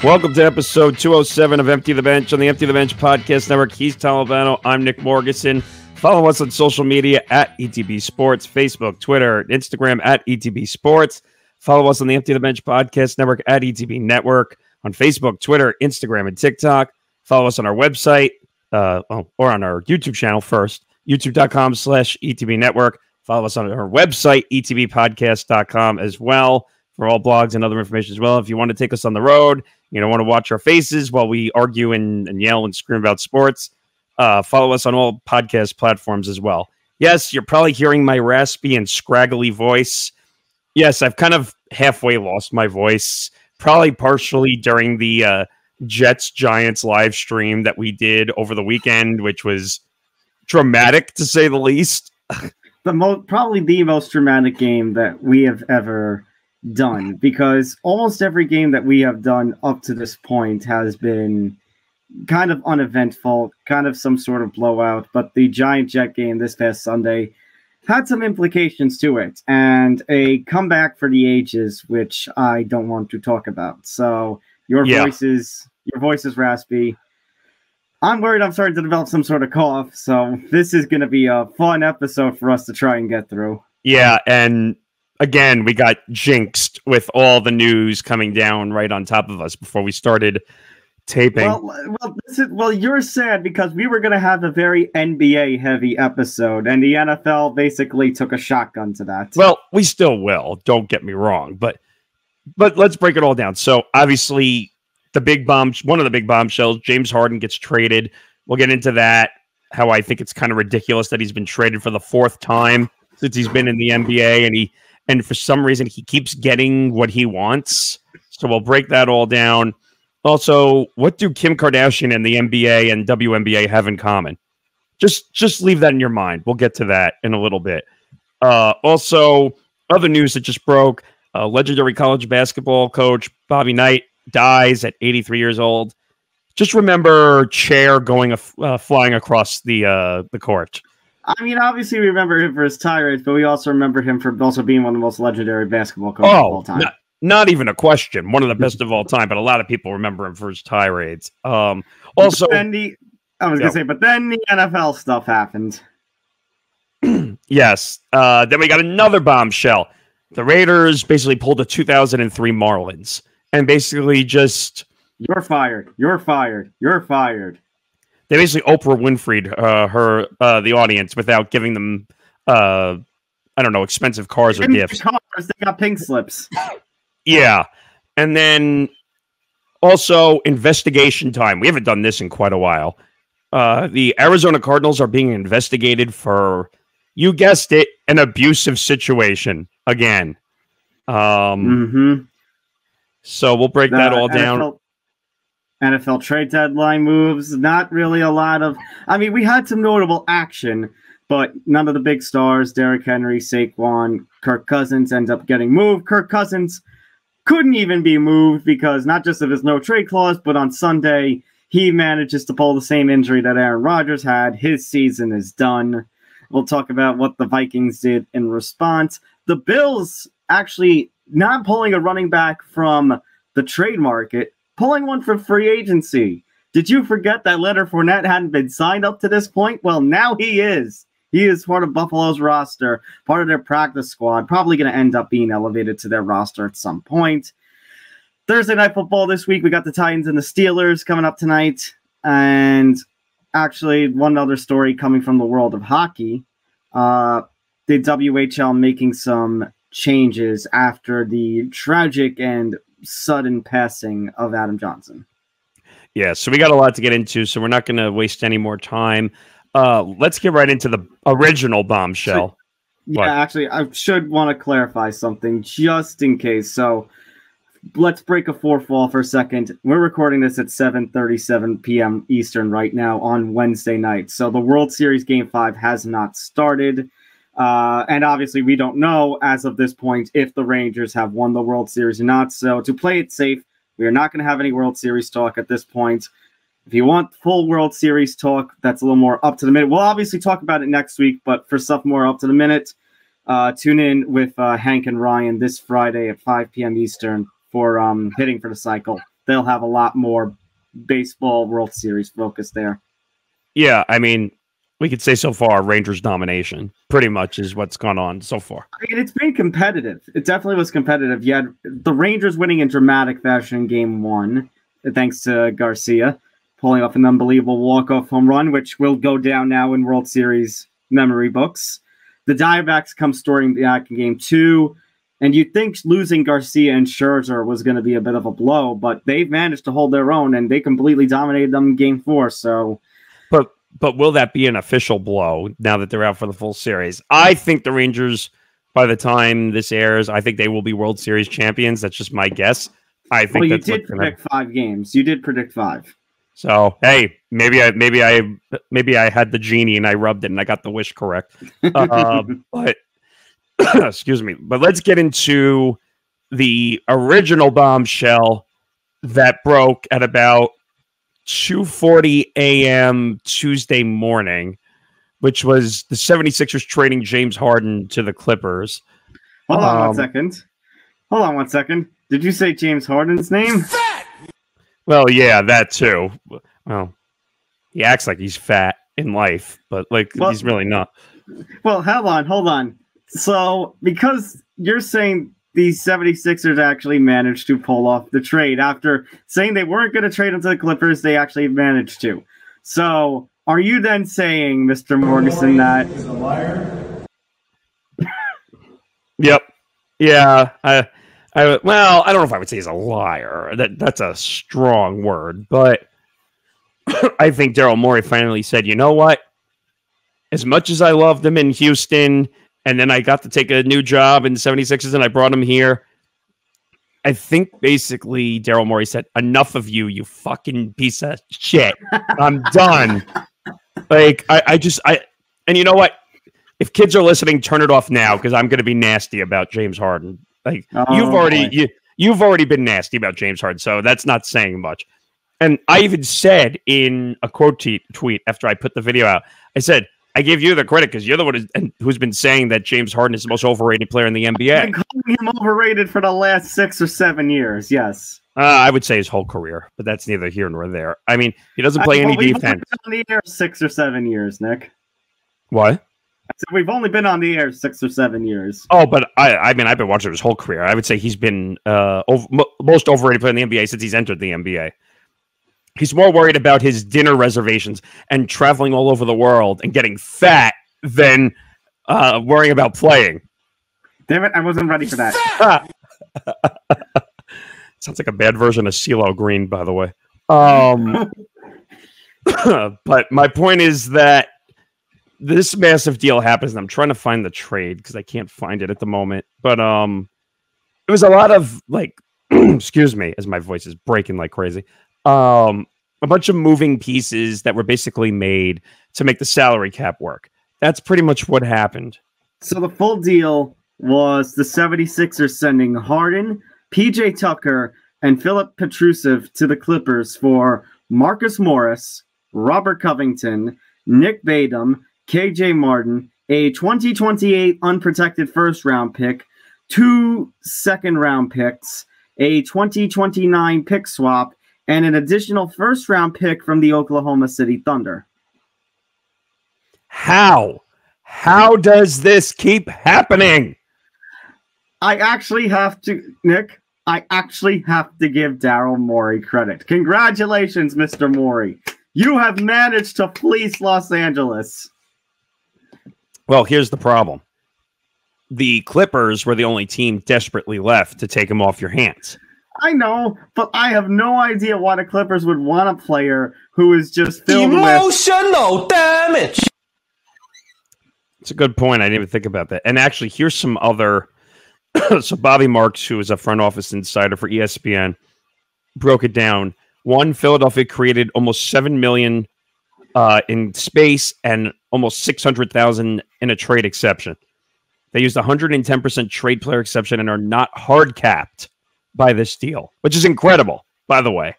Welcome to episode 207 of Empty the Bench on the Empty the Bench Podcast Network. He's Tom Albano. I'm Nick Morgasen. Follow us on social media at ETB Sports, Facebook, Twitter, Instagram at ETB Sports. Follow us on the Empty the Bench Podcast Network at ETB Network on Facebook, Twitter, Instagram, and TikTok. Follow us on our website or on our YouTube channel first, youtube.com/ETB Network. Follow us on our website, etbpodcast.com as well for all blogs and other information as well. If you want to take us on the road, you know, want to watch our faces while we argue and yell and scream about sports, follow us on all podcast platforms as well. Yes, you're probably hearing my raspy and scraggly voice. Yes, I've kind of halfway lost my voice, probably partially during the Jets-Giants live stream that we did over the weekend, which was dramatic, to say the least. Probably the most dramatic game that we have ever done, because almost every game that we have done up to this point has been kind of uneventful, kind of some sort of blowout, but the Giant-Jet game this past Sunday had some implications to it, and a comeback for the ages, which I don't want to talk about. So your voice is raspy. I'm worried I'm starting to develop some sort of cough, so this is going to be a fun episode for us to try and get through. Yeah, and again, we got jinxed with all the news coming down right on top of us before we started taping. Well, you're sad because we were going to have a very NBA-heavy episode, and the NFL basically took a shotgun to that. Well, we still will, don't get me wrong, but let's break it all down. So, obviously, one of the big bombshells, James Harden gets traded. We'll get into that, how I think it's kind of ridiculous that he's been traded for the fourth time since he's been in the NBA, and for some reason he keeps getting what he wants. So we'll break that all down. Also, what do Kim Kardashian and the NBA and WNBA have in common? Just leave that in your mind. We'll get to that in a little bit. Also, other news that just broke, legendary college basketball coach Bobby Knight dies at 83 years old. Just remember chair going flying across the court. I mean, obviously we remember him for his tirades, but we also remember him for also being one of the most legendary basketball coaches of all time. Not even a question. One of the best of all time, but a lot of people remember him for his tirades. Also, but then the NFL stuff happened. Yes. Then we got another bombshell. The Raiders basically pulled a 2003 Marlins and basically just... You're fired. You're fired. You're fired. They basically Oprah Winfrey'd the audience without giving them, expensive cars or gifts. They got pink slips. Yeah. And then also investigation time. We haven't done this in quite a while. The Arizona Cardinals are being investigated for, you guessed it, an abusive situation again. So we'll break that all down. NFL trade deadline moves, not really a lot of... I mean, we had some notable action, but none of the big stars, Derrick Henry, Saquon, Kirk Cousins, end up getting moved. Kirk Cousins couldn't even be moved because not just of his no-trade clause, but on Sunday, he manages to pull the same injury that Aaron Rodgers had. His season is done. We'll talk about what the Vikings did in response. The Bills actually not pulling a running back from the trade market, pulling one for free agency. Did you forget that Leonard Fournette hadn't been signed up to this point? Well, now he is. He is part of Buffalo's roster, part of their practice squad, probably going to end up being elevated to their roster at some point. Thursday Night Football this week, we got the Titans and the Steelers coming up tonight. And actually, one other story coming from the world of hockey. The WHL making some changes after the tragic and sudden passing of Adam Johnson. Yeah, so we got a lot to get into, so we're not going to waste any more time. Let's get right into the original bombshell. Actually, I should want to clarify something just in case. So let's break a fourth wall for a second. We're recording this at 7:37 p.m. Eastern right now on Wednesday night. So the World Series Game 5 has not started. And obviously, we don't know as of this point if the Rangers have won the World Series or not. So to play it safe, we are not going to have any World Series talk at this point. If you want full World Series talk, that's a little more up to the minute. We'll obviously talk about it next week, but for stuff more up to the minute, tune in with Hank and Ryan this Friday at 5 p.m. Eastern for Hitting for the Cycle. they'll have a lot more baseball World Series focus there. Yeah, I mean, we could say so far Rangers domination pretty much is what's gone on so far. I mean, it's been competitive. It definitely was competitive. You had the Rangers winning in dramatic fashion in Game 1, thanks to Garcia pulling off an unbelievable walk-off home run, which will go down now in World Series memory books. The Diamondbacks come storming back in Game 2, and you'd think losing Garcia and Scherzer was going to be a bit of a blow, but they've managed to hold their own, and they completely dominated them in Game 4, so... But will that be an official blow now that they're out for the full series? I think the Rangers, by the time this airs, I think they will be World Series champions. That's just my guess. I think you did predict 5 games. You did predict 5. So hey, maybe I had the genie and I rubbed it and I got the wish correct. But excuse me. But let's get into the original bombshell that broke at about 2:40 a.m. Tuesday morning, which was the 76ers trading James Harden to the Clippers. Hold on one second. Did you say James Harden's name? Well, yeah, that too. Well, he acts like he's fat in life, but he's really not. Well, hold on. So, because you're saying the 76ers actually managed to pull off the trade after saying they weren't going to trade him to the Clippers, they actually managed to. So, are you then saying, Mr. Morgasen, that... He's a liar? Yep. Yeah. Well, I don't know if I would say he's a liar. That's a strong word, but I think Daryl Morey finally said, you know what? As much as I loved him in Houston, and then I got to take a new job in the 76ers and I brought him here, I think basically Daryl Morey said, enough of you, you fucking piece of shit. I'm done. And you know what? If kids are listening, turn it off now because I'm going to be nasty about James Harden. You've already been nasty about James Harden, so that's not saying much. And I even said in a quote tweet after I put the video out, I said, I gave you the credit because you're the one who's been saying that James Harden is the most overrated player in the NBA. I've been calling him overrated for the last 6 or 7 years, yes. I would say his whole career, but that's neither here nor there. I mean, he doesn't play any defense. We've only been on the air 6 or 7 years, Nick. What? I said we've only been on the air 6 or 7 years. Oh, but I mean, I've been watching his whole career. I would say he's been most overrated player in the NBA since he's entered the NBA. He's more worried about his dinner reservations and traveling all over the world and getting fat than worrying about playing. Damn it, I wasn't ready for that. Sounds like a bad version of CeeLo Green, by the way. But my point is that this massive deal happens, and I'm trying to find the trade because I can't find it at the moment. But it was a lot of excuse me, as my voice is breaking like crazy. A bunch of moving pieces that were basically made to make the salary cap work. That's pretty much what happened. So the full deal was the 76ers sending Harden, PJ Tucker, and Philip Petrusev to the Clippers for Marcus Morris, Robert Covington, Nick Batum, KJ Martin, a 2028 unprotected first-round pick, 2 second-round picks, a 2029 pick swap, and an additional first-round pick from the Oklahoma City Thunder. How? How does this keep happening? I actually have to give Daryl Morey credit. Congratulations, Mr. Morey. You have managed to fleece Los Angeles. Well, here's the problem. The Clippers were the only team desperately left to take him off your hands. I know, but I have no idea why the Clippers would want a player who is just filled emotional damage. It's a good point. I didn't even think about that. And actually, here's some other... So Bobby Marks, who is a front office insider for ESPN, broke it down. One, Philadelphia created almost $7 million in space and almost $600,000 in a trade exception. They used 110% trade player exception and are not hard capped by this deal, which is incredible, by the way.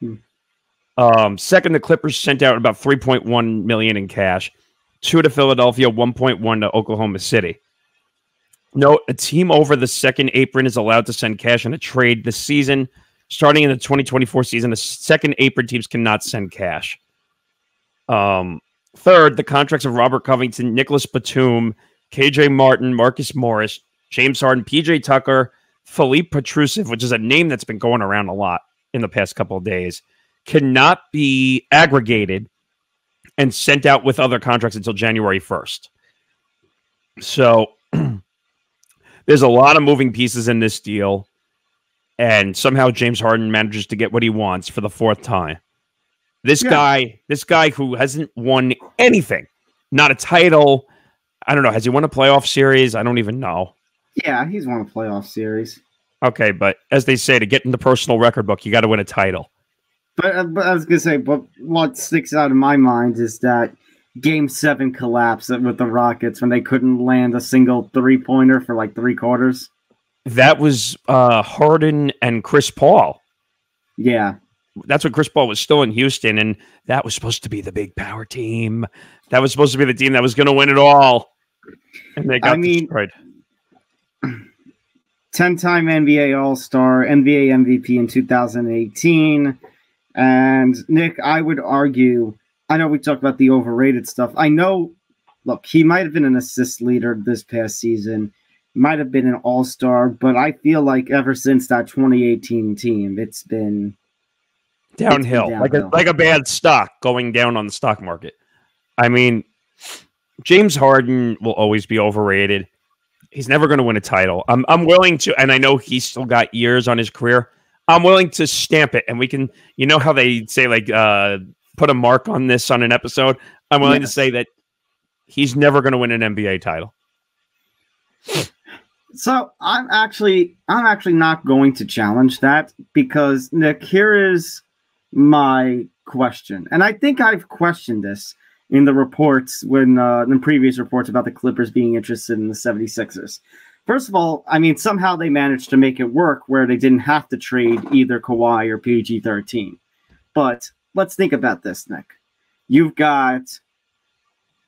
Second, the Clippers sent out about $3.1 million in cash, 2 to Philadelphia, 1.1 to Oklahoma City. Note, a team over the second apron is allowed to send cash in a trade this season. Starting in the 2024 season, the second apron teams cannot send cash. Third, the contracts of Robert Covington, Nicholas Batum, KJ Martin, Marcus Morris, James Harden, PJ Tucker, Philippe Petrusev, which is a name that's been going around a lot in the past couple of days, cannot be aggregated and sent out with other contracts until January 1st. So there's a lot of moving pieces in this deal, and somehow James Harden manages to get what he wants for the fourth time. This guy who hasn't won anything, not a title. I don't know. Has he won a playoff series? I don't even know. Yeah, he's won a playoff series. Okay, but as they say, to get in the personal record book, you got to win a title. But I was going to say, but what sticks out in my mind is that Game 7 collapse with the Rockets when they couldn't land a single three-pointer for like 3 quarters. That was Harden and Chris Paul. Yeah. That's when Chris Paul was still in Houston, and that was supposed to be the big power team. That was supposed to be the team that was going to win it all. And they got destroyed. 10-time NBA All-Star, NBA MVP in 2018. And Nick, I would argue, I know we talked about the overrated stuff. I know, look, he might have been an assist leader this past season, might have been an all-star, but I feel like ever since that 2018 team, it's been downhill. Like a bad stock going down on the stock market. I mean, James Harden will always be overrated. He's never going to win a title. I'm willing to, and I know he's still got years on his career. I'm willing to stamp it, and we can, you know how they say, like, put a mark on this on an episode? I'm willing to say that he's never going to win an NBA title. So I'm actually not going to challenge that because, Nick, here is my question. And I think I've questioned this in the reports in previous reports about the Clippers being interested in the 76ers. First of all, I mean, somehow they managed to make it work where they didn't have to trade either Kawhi or PG-13. But let's think about this, Nick. You've got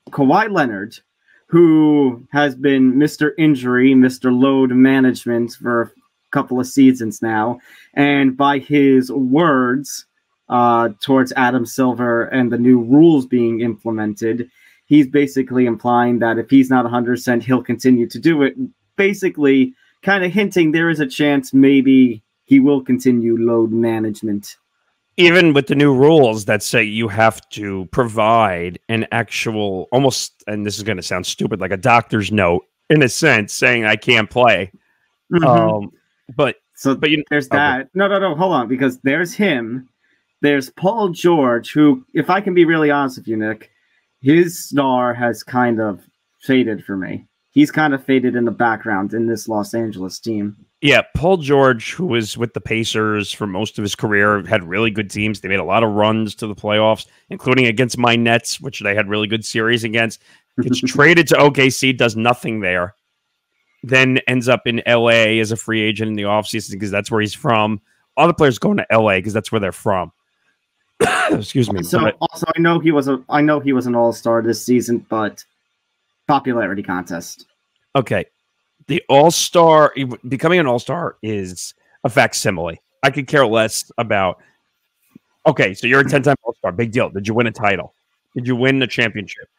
Kawhi Leonard, who has been Mr. Injury, Mr. Load Management for a couple of seasons now. And by his words towards Adam Silver and the new rules being implemented, he's basically implying that if he's not 100%, he'll continue to do it. Basically, kind of hinting there is a chance maybe he will continue load management. Even with the new rules that say you have to provide an actual, almost, and this is going to sound stupid, like a doctor's note, in a sense, saying I can't play. Mm-hmm. But there's that. No, hold on, because there's him. There's Paul George, who, if I can be really honest with you, Nick, his star has kind of faded for me. He's kind of faded in the background in this Los Angeles team. Yeah, Paul George, who was with the Pacers for most of his career, had really good teams. They made a lot of runs to the playoffs, including against my Nets, which they had really good series against. Gets traded to OKC, does nothing there. Then ends up in LA as a free agent in the offseason because that's where he's from. All the players going to LA because that's where they're from. Excuse me. So also, I know he was an all-star this season, but popularity contest. Okay. The all-star, becoming an all-star is a facsimile. I could care less about, okay, so you're a 10-time all-star. Big deal. Did you win a title? Did you win the championship?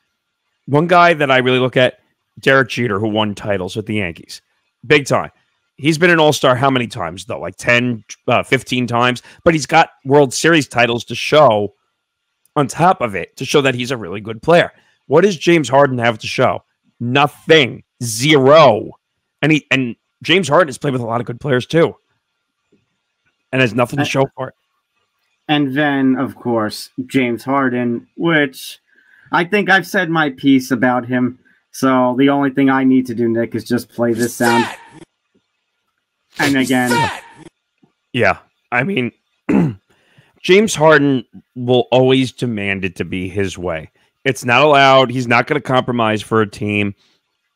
One guy that I really look at, Derek Jeter, who won titles with the Yankees. Big time. He's been an all-star how many times, though? Like 10, 15 times? But he's got World Series titles to show on top of it, to show that he's a really good player. What does James Harden have to show? Nothing. Zero. And James Harden has played with a lot of good players, too. And has nothing to show for it. And then, of course, James Harden, which I think I've said my piece about him. So the only thing I need to do, Nick, is just play this sound. And again. Yeah. I mean, James Harden will always demand it to be his way. It's not allowed. He's not going to compromise for a team.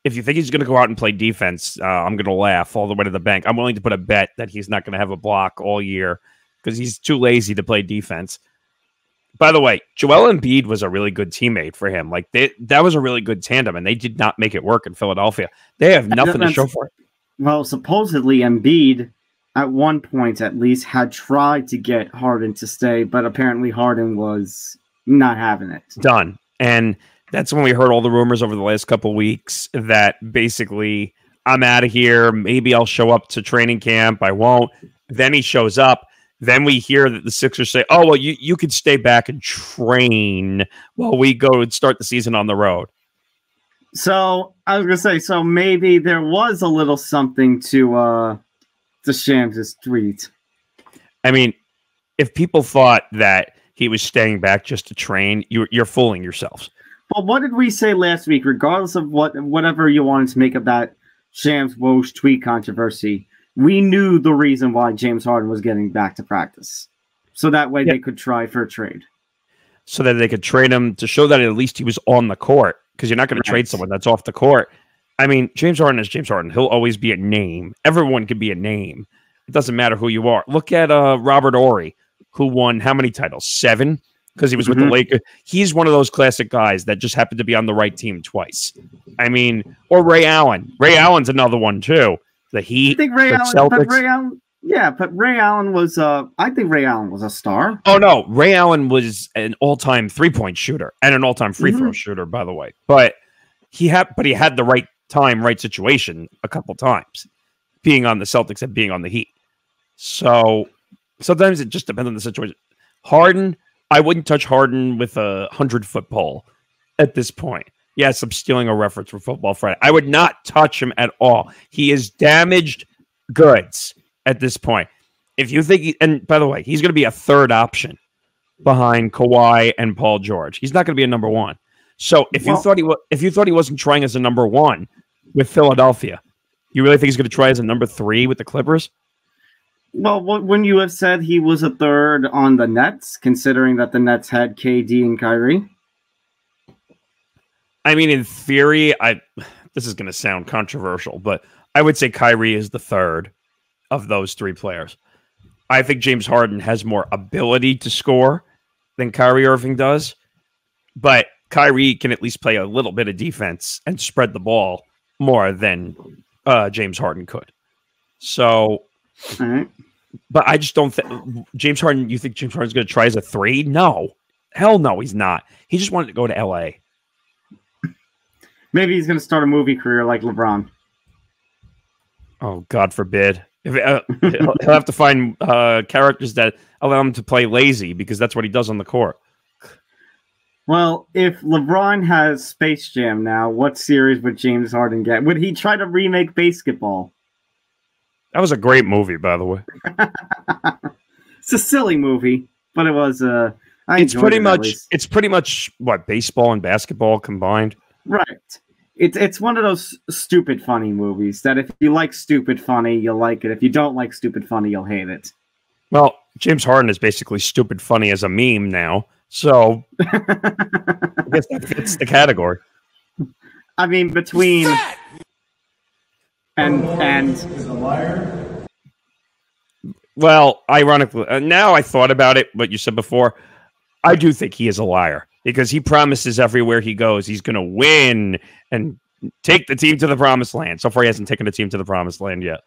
If you think he's going to go out and play defense, I'm going to laugh all the way to the bank. I'm willing to put a bet that he's not going to have a block all year because he's too lazy to play defense. By the way, Joel Embiid was a really good teammate for him. Like that was a really good tandem, and they did not make it work in Philadelphia. They have nothing to show for it. Well, supposedly Embiid at one point at least, had tried to get Harden to stay, but apparently Harden was not having it. Done. And that's when we heard all the rumors over the last couple of weeks that basically, I'm out of here. Maybe I'll show up to training camp. I won't. Then he shows up. Then we hear that the Sixers say, oh, well, you could stay back and train while we go and start the season on the road. So I was going to say, so maybe there was a little something to Shams' tweet. I mean, if people thought that he was staying back just to train, you're fooling yourselves. Well, what did we say last week? Regardless of whatever you wanted to make of that Shams Woj tweet controversy, we knew the reason why James Harden was getting back to practice. So that way they could try for a trade. So that they could trade him to show that at least he was on the court, because you're not going to trade someone that's off the court. I mean, James Harden is James Harden. He'll always be a name. Everyone can be a name. It doesn't matter who you are. Look at Robert Horry, who won how many titles? 7? Because he was with the Lakers. He's one of those classic guys that just happened to be on the right team twice. I mean, or Ray Allen. Ray Allen's another one, too. The Heat, I think Ray Allen, but Ray Allen, yeah, but Ray Allen was, I think Ray Allen was a star. Oh, no. Ray Allen was an all-time three-point shooter and an all-time free-throw shooter, by the way. But he had the right time, right situation a couple times, being on the Celtics and being on the Heat. So sometimes it just depends on the situation. Harden, I wouldn't touch Harden with a 100-foot pole at this point. Yes, I'm stealing a reference from Football Friday. I would not touch him at all. He is damaged goods at this point. If you think, and by the way, he's going to be a third option behind Kawhi and Paul George. He's not going to be a number one. So if you thought he wasn't trying as a number one with Philadelphia, you really think he's going to try as a number 3 with the Clippers? Well, wouldn't you have said he was a third on the Nets, considering that the Nets had KD and Kyrie? I mean, in theory, this is going to sound controversial, but I would say Kyrie is the third of those 3 players. I think James Harden has more ability to score than Kyrie Irving does, but Kyrie can at least play a little bit of defense and spread the ball more than James Harden could. So, all right. But I just don't think James Harden. You think James Harden's going to try as a 3? No, hell no, he's not. He just wanted to go to LA. Maybe he's going to start a movie career like LeBron. Oh, God forbid. He'll have to find characters that allow him to play lazy, because that's what he does on the court. Well, if LeBron has Space Jam now, what series would James Harden get? Would he try to remake Basketball? That was a great movie, by the way. It's a silly movie, but it was. It's pretty much what, baseball and basketball combined. Right. It's one of those stupid funny movies that if you like stupid funny, you'll like it. If you don't like stupid funny, you'll hate it. Well, James Harden is basically stupid funny as a meme now, so I guess that fits the category. I mean, between and well, ironically, now I thought about it, what you said before, I do think he is a liar, because he promises everywhere he goes he's going to win and take the team to the promised land. So far, he hasn't taken the team to the promised land yet.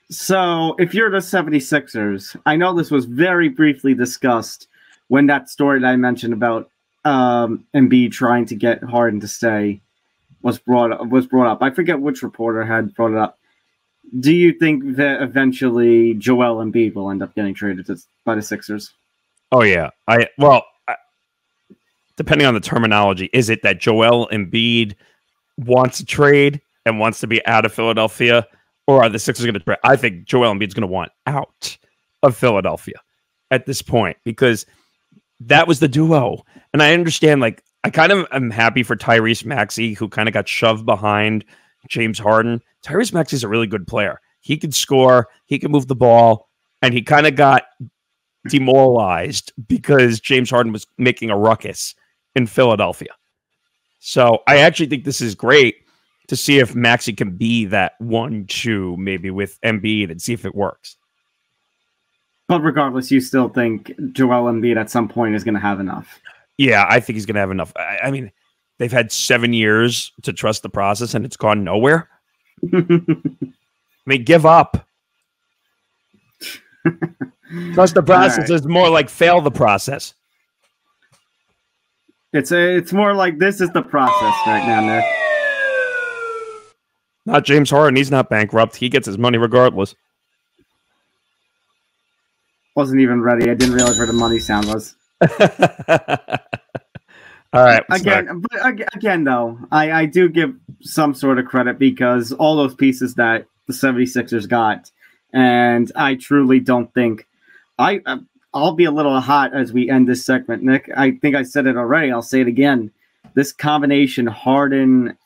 So, if you're the 76ers, I know this was very briefly discussed when that story that I mentioned about Embiid trying to get Harden to stay was brought up. I forget which reporter had brought it up. Do you think that eventually Joel Embiid will end up getting traded by the Sixers? Oh, yeah. Depending on the terminology, is it that Joel Embiid wants a trade and wants to be out of Philadelphia, or are the Sixers going to trade? I think Joel Embiid's going to want out of Philadelphia at this point, because that was the duo. And I understand, like, I kind of am happy for Tyrese Maxey, who kind of got shoved behind James Harden. Tyrese Maxey's a really good player. He can score, he can move the ball, and he kind of got demoralized because James Harden was making a ruckus in Philadelphia. So I actually think this is great to see if Maxey can be that 1-2 maybe with Embiid and see if it works. But regardless, you still think Joel Embiid at some point is going to have enough? Yeah, I think he's going to have enough. I mean, they've had 7 years to trust the process, and it's gone nowhere. I mean, give up. Trust the process is more like fail the process. It's more like this is the process right now, Nick. Not James Harden. He's not bankrupt. He gets his money regardless. Wasn't even ready. I didn't realize where the money sound was. All right. Again, though, I do give some sort of credit because all those pieces that the 76ers got, and I truly don't think I'll be a little hot as we end this segment, Nick. I think I said it already. I'll say it again. This combination, Harden,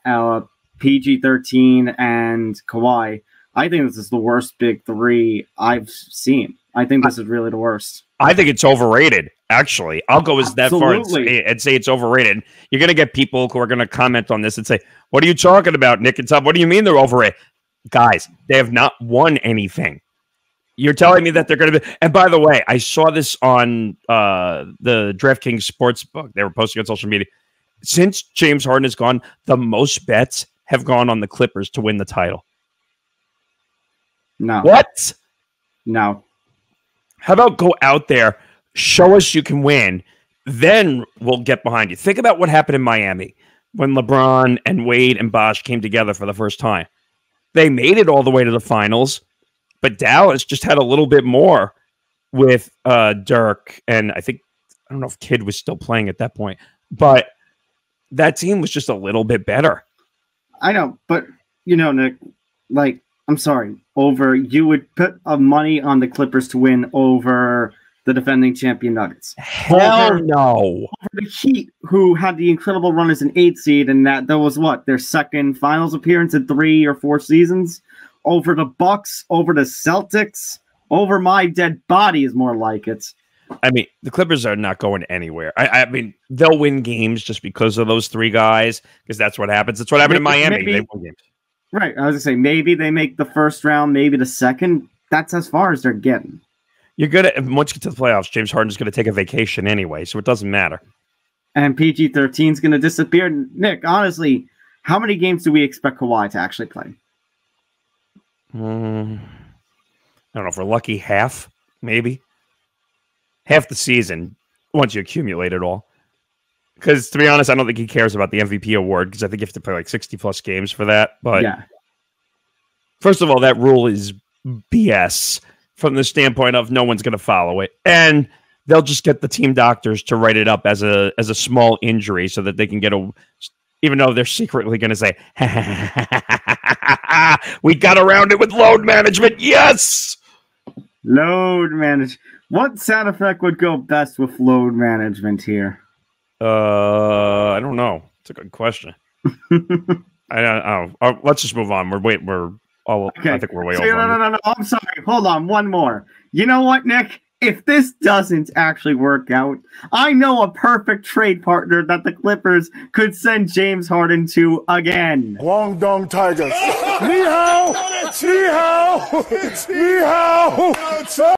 PG-13, and Kawhi, I think this is the worst big three I've seen. I think this is really the worst. I think it's overrated, actually. I'll go as that far and say it's overrated. You're going to get people who are going to comment on this and say, what are you talking about, Nick and Tom? What do you mean they're overrated? Guys, they have not won anything. You're telling me that they're going to be... And by the way, I saw this on the DraftKings Sportsbook. They were posting on social media. Since James Harden is gone, the most bets have gone on the Clippers to win the title. No. What? No. How about go out there, show us you can win, then we'll get behind you. Think about what happened in Miami when LeBron and Wade and Bosh came together for the first time. They made it all the way to the finals, but Dallas just had a little bit more with Dirk, and I don't know if Kidd was still playing at that point, but that team was just a little bit better. I know, but, Nick, I'm sorry, you would put money on the Clippers to win over the defending champion Nuggets. Hell no. Over the Heat, who had the incredible run as an 8 seed, and that was what, their second finals appearance in 3 or 4 seasons? Over the Bucks, over the Celtics, over my dead body is more like it. I mean, the Clippers are not going anywhere. I mean, they'll win games just because of those 3 guys, because that's what happens. That's what happened in Miami. They won games. Right. I was going to say, maybe they make the first round, maybe the second. That's as far as they're getting. You're good at, once you get to the playoffs, James Harden's going to take a vacation anyway, so it doesn't matter. And PG-13 is going to disappear. Nick, honestly, how many games do we expect Kawhi to actually play? I don't know. If we're lucky, half, maybe. Half the season, once you accumulate it all. Because, to be honest, I don't think he cares about the MVP award, because I think you have to play like 60-plus games for that. But yeah. First of all, that rule is BS from the standpoint of no one's going to follow it. And they'll just get the team doctors to write it up as a small injury so that they can get even though they're secretly going to say, we got around it with load management. Yes! Load management. What sound effect would go best with load management here? I don't know. It's a good question. I don't know. Let's just move on. Okay. I think we're way over. No. I'm sorry. Hold on. One more. You know what, Nick? If this doesn't actually work out, I know a perfect trade partner that the Clippers could send James Harden to again. Guangdong Tigers. Ni hao! Ni hao! Ni hao!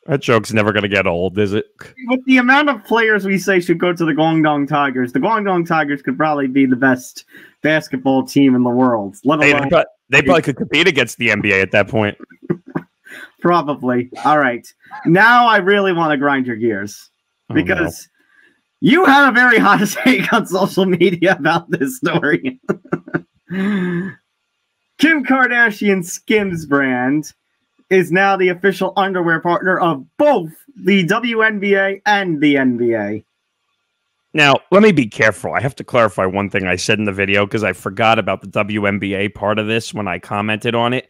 That joke's never going to get old, is it? With the amount of players we say should go to the Guangdong Tigers, the Guangdong Tigers could probably be the best basketball team in the world. They probably could compete against the NBA at that point. Probably. All right. Now I really want to grind your gears because you had a very hot take on social media about this story. Kim Kardashian Skims brand is now the official underwear partner of both the WNBA and the NBA. Now, let me be careful. I have to clarify one thing I said in the video because I forgot about the WNBA part of this when I commented on it.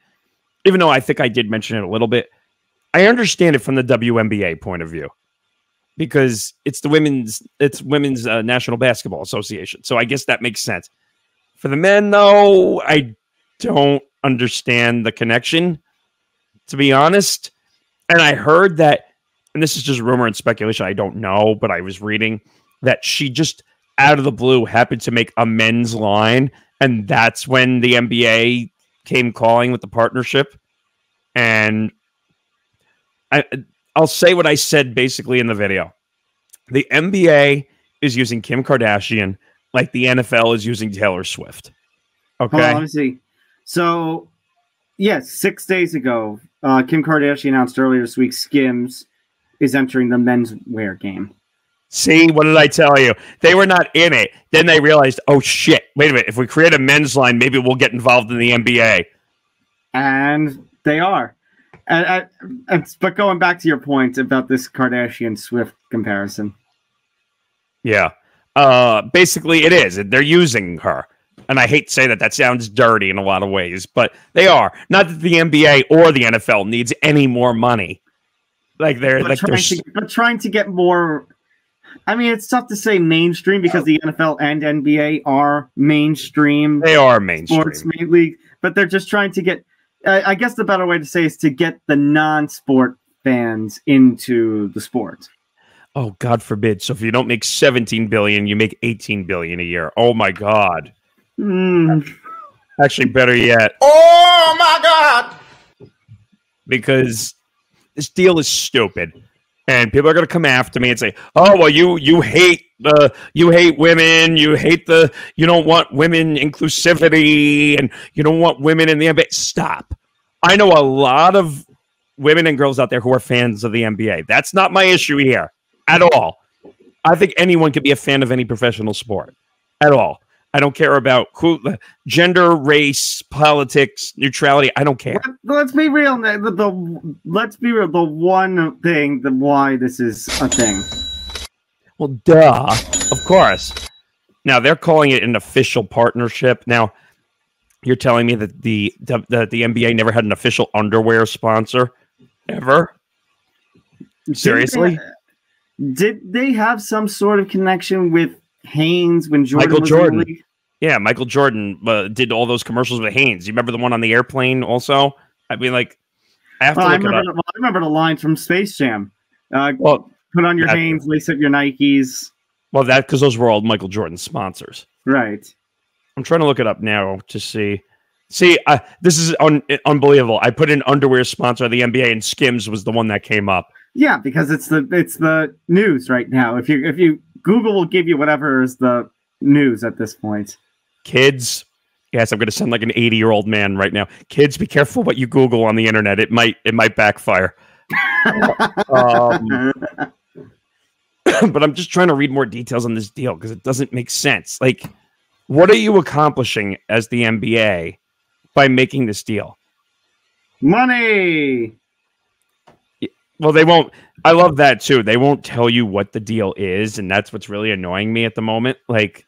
Even though I think I did mention it a little bit, I understand it from the WNBA point of view because it's women's National Basketball Association. So I guess that makes sense. For the men, though, I don't understand the connection, to be honest. And I heard that, and this is just rumor and speculation, I don't know, but I was reading that she just out of the blue happened to make a men's line, and that's when the NBA came calling with the partnership. And I'll say what I said basically in the video. The NBA is using Kim Kardashian like the NFL is using Taylor Swift. Okay. Hold on, let me see. So, yes, 6 days ago, Kim Kardashian announced earlier this week Skims is entering the menswear game. See, what did I tell you? They were not in it. Then they realized, oh shit, wait a minute. If we create a men's line, maybe we'll get involved in the NBA. And they are. But going back to your point about this Kardashian Swift comparison. Yeah. Basically, it is. They're using her. And I hate to say that. That sounds dirty in a lot of ways. But they are. Not that the NBA or the NFL needs any more money. Like they're trying to get more. I mean, it's tough to say mainstream because the NFL and NBA are mainstream. They are mainstream. Sports league. But they're just trying to get. I guess the better way to say is to get the non-sport fans into the sport. Oh, God forbid. So if you don't make $17 billion, you make $18 billion a year. Oh, my God. Actually, better yet. Oh, my God. Because this deal is stupid. And people are going to come after me and say, oh, well, you hate women. You don't want women inclusivity and you don't want women in the NBA. Stop. I know a lot of women and girls out there who are fans of the NBA. That's not my issue here at all. I think anyone can be a fan of any professional sport at all. I don't care about gender, race, politics, neutrality. I don't care. Let's be real. Let's be real. The one thing why this is a thing. Well, duh. Of course. Now they're calling it an official partnership. Now you're telling me that the NBA never had an official underwear sponsor ever? Seriously? Did they have some sort of connection with Hanes when Jordan Michael was Jordan? in the league? Yeah, Michael Jordan did all those commercials with Hanes. You remember the one on the airplane also? I mean, like, I have to look it up. I remember the line from Space Jam. Put on your Hanes, lace up your Nikes. Well, because those were all Michael Jordan sponsors. Right. I'm trying to look it up now to see. This is unbelievable. I put in underwear sponsor of the NBA, and Skims was the one that came up. Yeah, because it's the news right now. If you Google will give you whatever is the news at this point. Kids, yes, I'm going to sound like an 80-year-old man right now. Kids, be careful what you Google on the internet. It might backfire. But I'm just trying to read more details on this deal because it doesn't make sense. Like, what are you accomplishing as the NBA by making this deal? Money. Well, they won't. I love that too. They won't tell you what the deal is, and that's what's really annoying me at the moment. Like,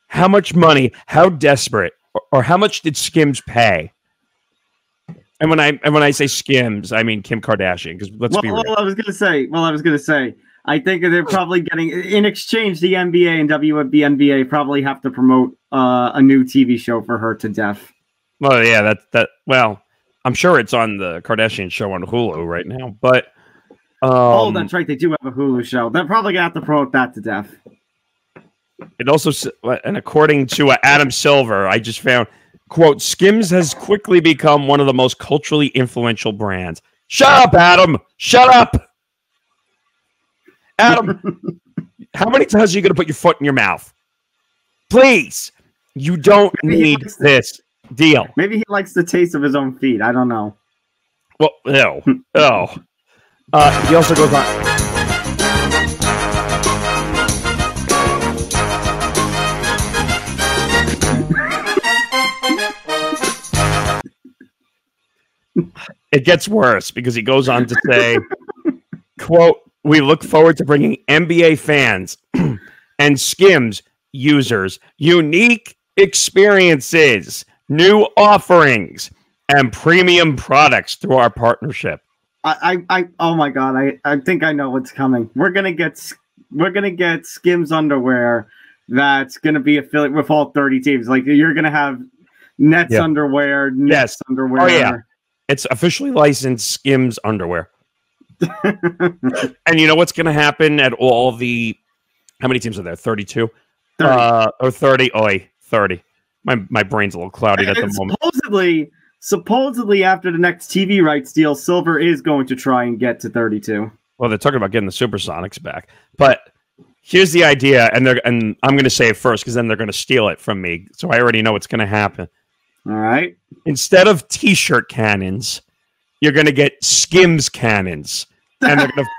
how much money, how desperate, or how much did Skims pay? And when I say Skims, I mean Kim Kardashian. Because let's be real. I was gonna say. I think they're probably getting in exchange. The NBA and WNBA probably have to promote a new TV show for her to death. Well, yeah, Well, I'm sure it's on the Kardashian show on Hulu right now, but that's right. They do have a Hulu show. They're probably gonna have to promote that to death. It also, and according to Adam Silver, I just found, quote, Skims has quickly become one of the most culturally influential brands. Shut up, Adam. Shut up. Adam, how many times are you going to put your foot in your mouth? Please. You don't need this deal. Maybe he likes the taste of his own feet. I don't know. Well, no. Oh. He also goes on. It gets worse because he goes on to say, quote, we look forward to bringing NBA fans and Skims users unique experiences, new offerings, and premium products through our partnership. Oh my God, I think I know what's coming. We're gonna get Skims underwear that's gonna be affiliated with all 30 teams. Like you're gonna have Nets underwear, Nets underwear. Oh yeah, it's officially licensed Skims underwear. And you know what's going to happen at all the... How many teams are there? 32? 30. Or 30? Oi, 30. My brain's a little clouded at the moment. Supposedly, after the next TV rights deal, Silver is going to try and get to 32. Well, they're talking about getting the Supersonics back. But here's the idea, and I'm going to say it first because then they're going to steal it from me. So I already know what's going to happen. All right. Instead of T-shirt cannons, you're going to get Skims cannons, and they're going to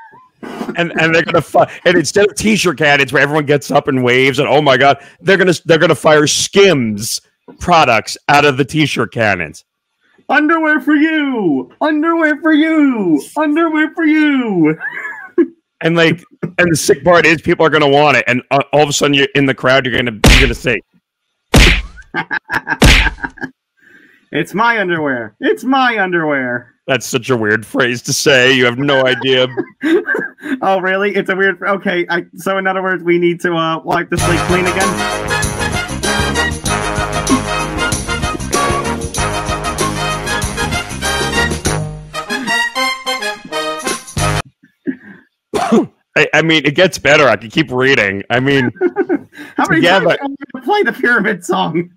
and they're going to and instead of t-shirt cannons where everyone gets up and waves and oh my god, they're going to fire Skims products out of the t-shirt cannons. Underwear for you. Underwear for you. Underwear for you. And the sick part is people are going to want it, and all of a sudden you're in the crowd, you're going to say, "It's my underwear. It's my underwear." That's such a weird phrase to say. You have no idea. Oh, really? It's a weird. Okay. So in other words, we need to wipe the slate clean again. I mean, it gets better. I can keep reading. I mean, how many times are we going to play the pyramid song?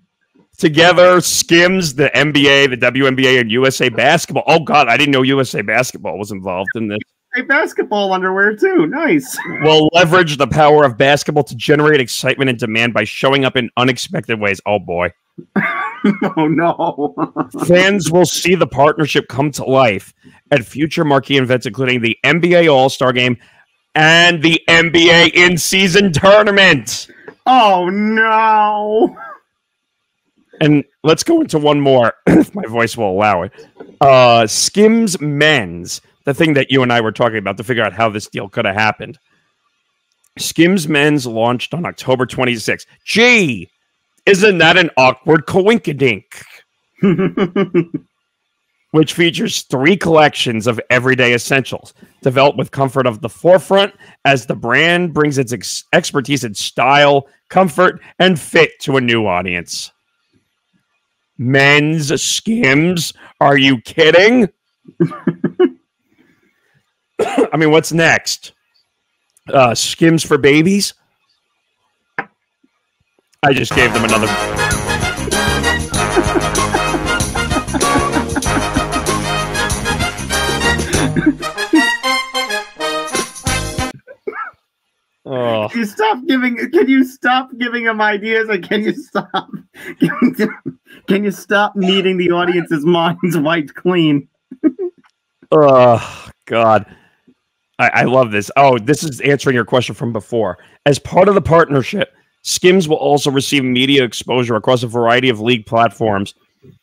Together, Skims, the NBA, the WNBA, and USA Basketball. Oh, God, I didn't know USA Basketball was involved in this. Hey, basketball underwear, too. Nice. We'll leverage the power of basketball to generate excitement and demand by showing up in unexpected ways. Oh, boy. Oh, no. Fans will see the partnership come to life at future marquee events, including the NBA All-Star Game and the NBA in-season tournament. Oh, no. And let's go into one more, if my voice will allow it. Skims Men's, the thing that you and I were talking about to figure out how this deal could have happened. Skims Men's launched on October 26th. Gee, isn't that an awkward coinkydink? Which features 3 collections of everyday essentials, developed with comfort of the forefront as the brand brings its expertise in style, comfort, and fit to a new audience. Men's Skims? Are you kidding? I mean, what's next? Skims for babies? I just gave them another... Oh. Can you stop giving them ideas, and can you stop needing the audience's minds wiped clean? Oh, God. I love this. Oh, this is answering your question from before. As part of the partnership, Skims will also receive media exposure across a variety of league platforms,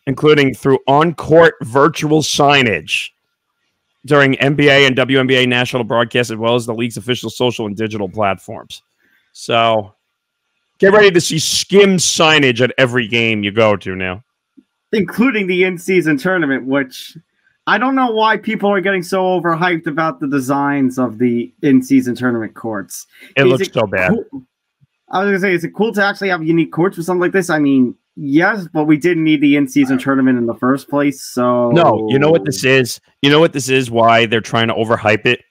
including through on-court virtual signage during NBA and WNBA national broadcasts, as well as the league's official social and digital platforms. So get ready to see Skims signage at every game you go to now. Including the in-season tournament, which I don't know why people are getting so overhyped about the designs of the in-season tournament courts. It looks so bad. Cool? I was going to say, is it cool to actually have unique courts for something like this? I mean, yes, but we didn't need the in-season tournament in the first place, so... No, you know what this is? You know what this is, why they're trying to overhype it?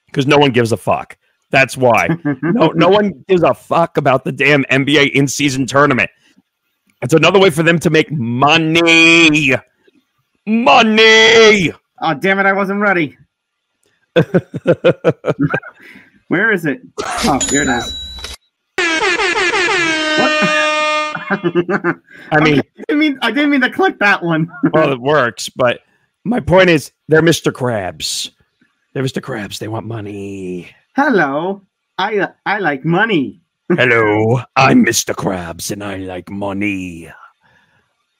Because no one gives a fuck. That's why. No one gives a fuck about the damn NBA in-season tournament. It's another way for them to make money. Money! Oh, damn it, I wasn't ready. Where is it? Oh, here it is. What? I didn't mean to click that one. Well, it works, but my point is they're Mr. Krabs. They're Mr. Krabs. They want money. Hello. I like money. Hello. I'm Mr. Krabs and I like money.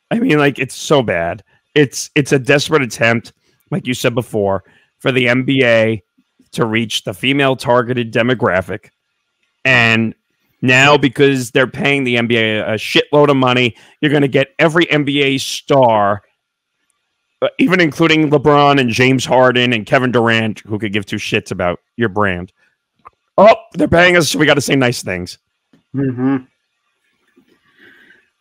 I mean, like, it's so bad. It's a desperate attempt, like you said before, for the NBA to reach the female targeted demographic. And now, because they're paying the NBA a shitload of money, you're going to get every NBA star, even including LeBron and James Harden and Kevin Durant, who could give 2 shits about your brand. Oh, they're paying us, so we got to say nice things. Mm-hmm.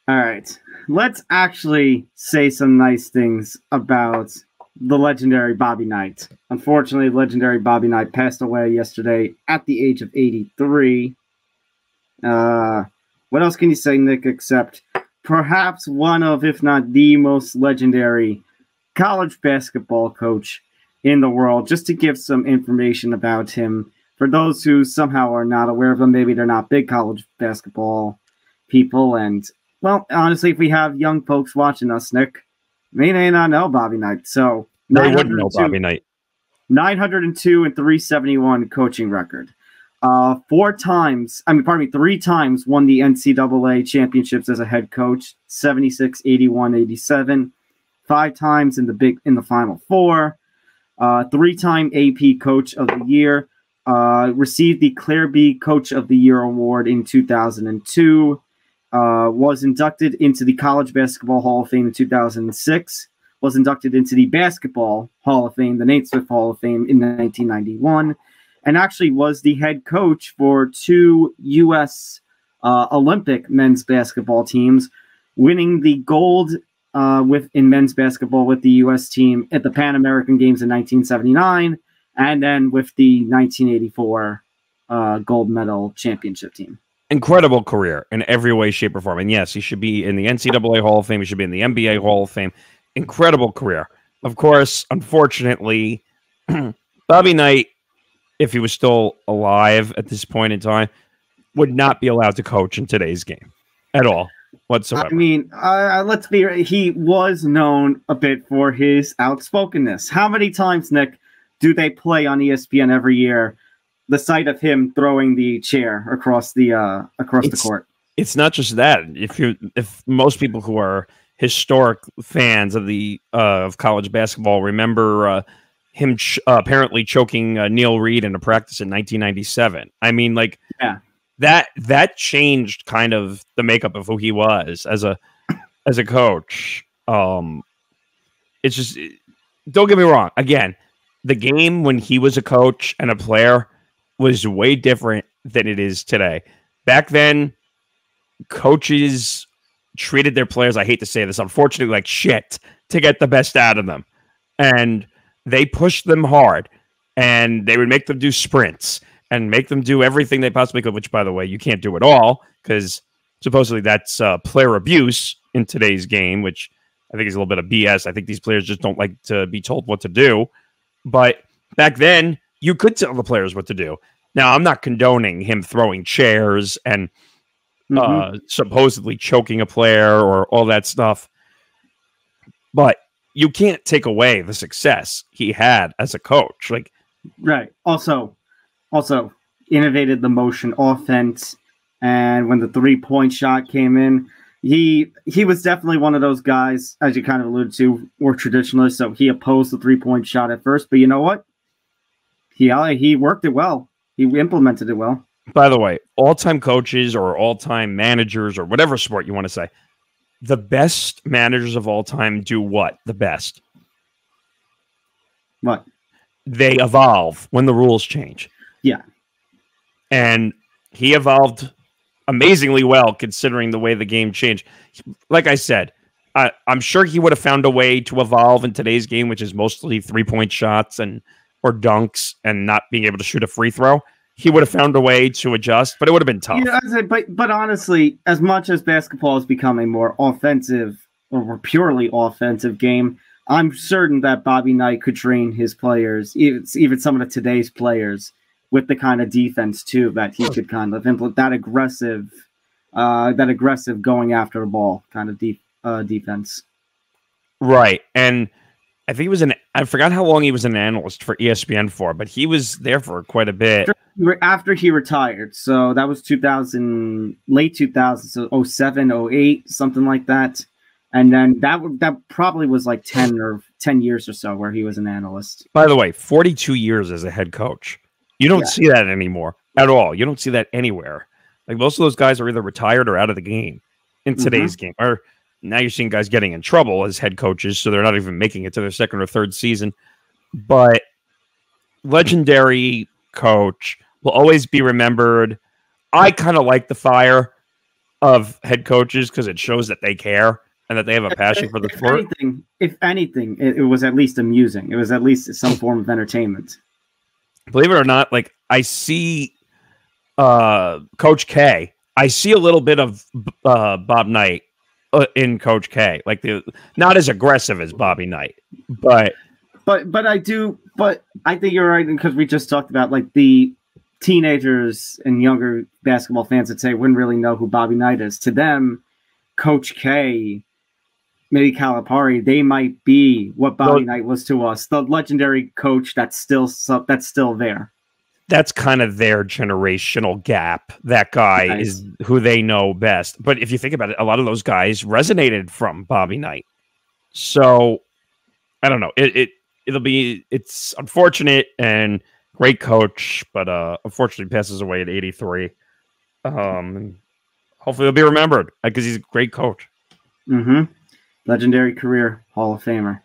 All right. Let's actually say some nice things about the legendary Bobby Knight. Unfortunately, legendary Bobby Knight passed away yesterday at the age of 83. What else can you say, Nick, except perhaps one of, if not the most legendary college basketball coach in the world, just to give some information about him. For those who somehow are not aware of him, maybe they're not big college basketball people. And, well, honestly, if we have young folks watching us, Nick, they may not know Bobby Knight. So They wouldn't know Bobby Knight. 902 and 371 coaching record. 3 times won the NCAA championships as a head coach, 76, 81, 87. 5 times in the Final Four. 3-time AP Coach of the Year. Received the Claire B Coach of the Year award in 2002. Was inducted into the College Basketball Hall of Fame in 2006. Was inducted into the Basketball Hall of Fame, the Naismith Hall of Fame, in 1991. And actually was the head coach for 2 U.S. Olympic men's basketball teams, winning the gold in men's basketball with the U.S. team at the Pan American Games in 1979, and then with the 1984 gold medal championship team. Incredible career in every way, shape, or form. And yes, he should be in the NCAA Hall of Fame. He should be in the NBA Hall of Fame. Incredible career. Of course, unfortunately, Bobby Knight, if he was still alive at this point in time, would not be allowed to coach in today's game at all whatsoever. I mean, let's be. He was known a bit for his outspokenness. How many times, Nick, do they play on ESPN every year the sight of him throwing the chair across the court? It's not just that. If most people who are historic fans of of college basketball remember him apparently choking Neil Reed in a practice in 1997. I mean, yeah. That changed kind of the makeup of who he was as a coach. It's just, don't get me wrong. Again, the game when he was a coach and a player was way different than it is today. Back then, coaches treated their players, I hate to say this, unfortunately, like shit to get the best out of them. And they pushed them hard, and they would make them do sprints and make them do everything they possibly could, which, by the way, you can't do at all because supposedly that's player abuse in today's game, which I think is a little bit of BS. I think these players just don't like to be told what to do. But back then, you could tell the players what to do. Now, I'm not condoning him throwing chairs and supposedly choking a player or all that stuff, but you can't take away the success he had as a coach. Right. Also innovated the motion offense, and when the 3-point shot came in, he was definitely one of those guys, as you kind of alluded to, were traditionalists. So he opposed the 3-point shot at first, but you know what? He worked it well. He implemented it well. By the way, all-time coaches or all-time managers or whatever sport you want to say, the best managers of all time do what? The best. What? They evolve when the rules change. Yeah. And he evolved amazingly well considering the way the game changed. Like I said, I'm sure he would have found a way to evolve in today's game, which is mostly 3-point shots or dunks and not being able to shoot a free throw. He would have found a way to adjust, but it would have been tough. Yeah, but honestly, as much as basketball has become a more offensive or more purely offensive game, I'm certain that Bobby Knight could train his players, even some of today's players, with the kind of defense too that he could kind of implement that aggressive going after the ball kind of defense. Right, and I think I forgot how long he was an analyst for ESPN for, but he was there for quite a bit. After he retired. So that was late 2000, so 07, 08, something like that. And then that probably was like 10 years or so where he was an analyst. By the way, 42 years as a head coach. You don't see that anymore at all. You don't see that anywhere. Like most of those guys are either retired or out of the game in today's game. Or now you're seeing guys getting in trouble as head coaches, so they're not even making it to their second or third season. But legendary coach will always be remembered. I kind of like the fire of head coaches because it shows that they care and that they have a passion for the sport. If anything, it was at least amusing. It was at least some form of entertainment. Believe it or not, I see Coach K. I see a little bit of Bob Knight in Coach K. Not as aggressive as Bobby Knight, but I do. But I think you're right because we just talked about the teenagers and younger basketball fans that say wouldn't really know who Bobby Knight is. To them, Coach K maybe Calipari, they might be what Bobby Knight was to us, the legendary coach that's still there. That's kind of their generational gap. That guy is who they know best. But if you think about it, a lot of those guys resonated from Bobby Knight. So I don't know. It's unfortunate and great coach, but unfortunately passes away at 83. Hopefully he'll be remembered because he's a great coach. Mm-hmm. Legendary career, Hall of Famer.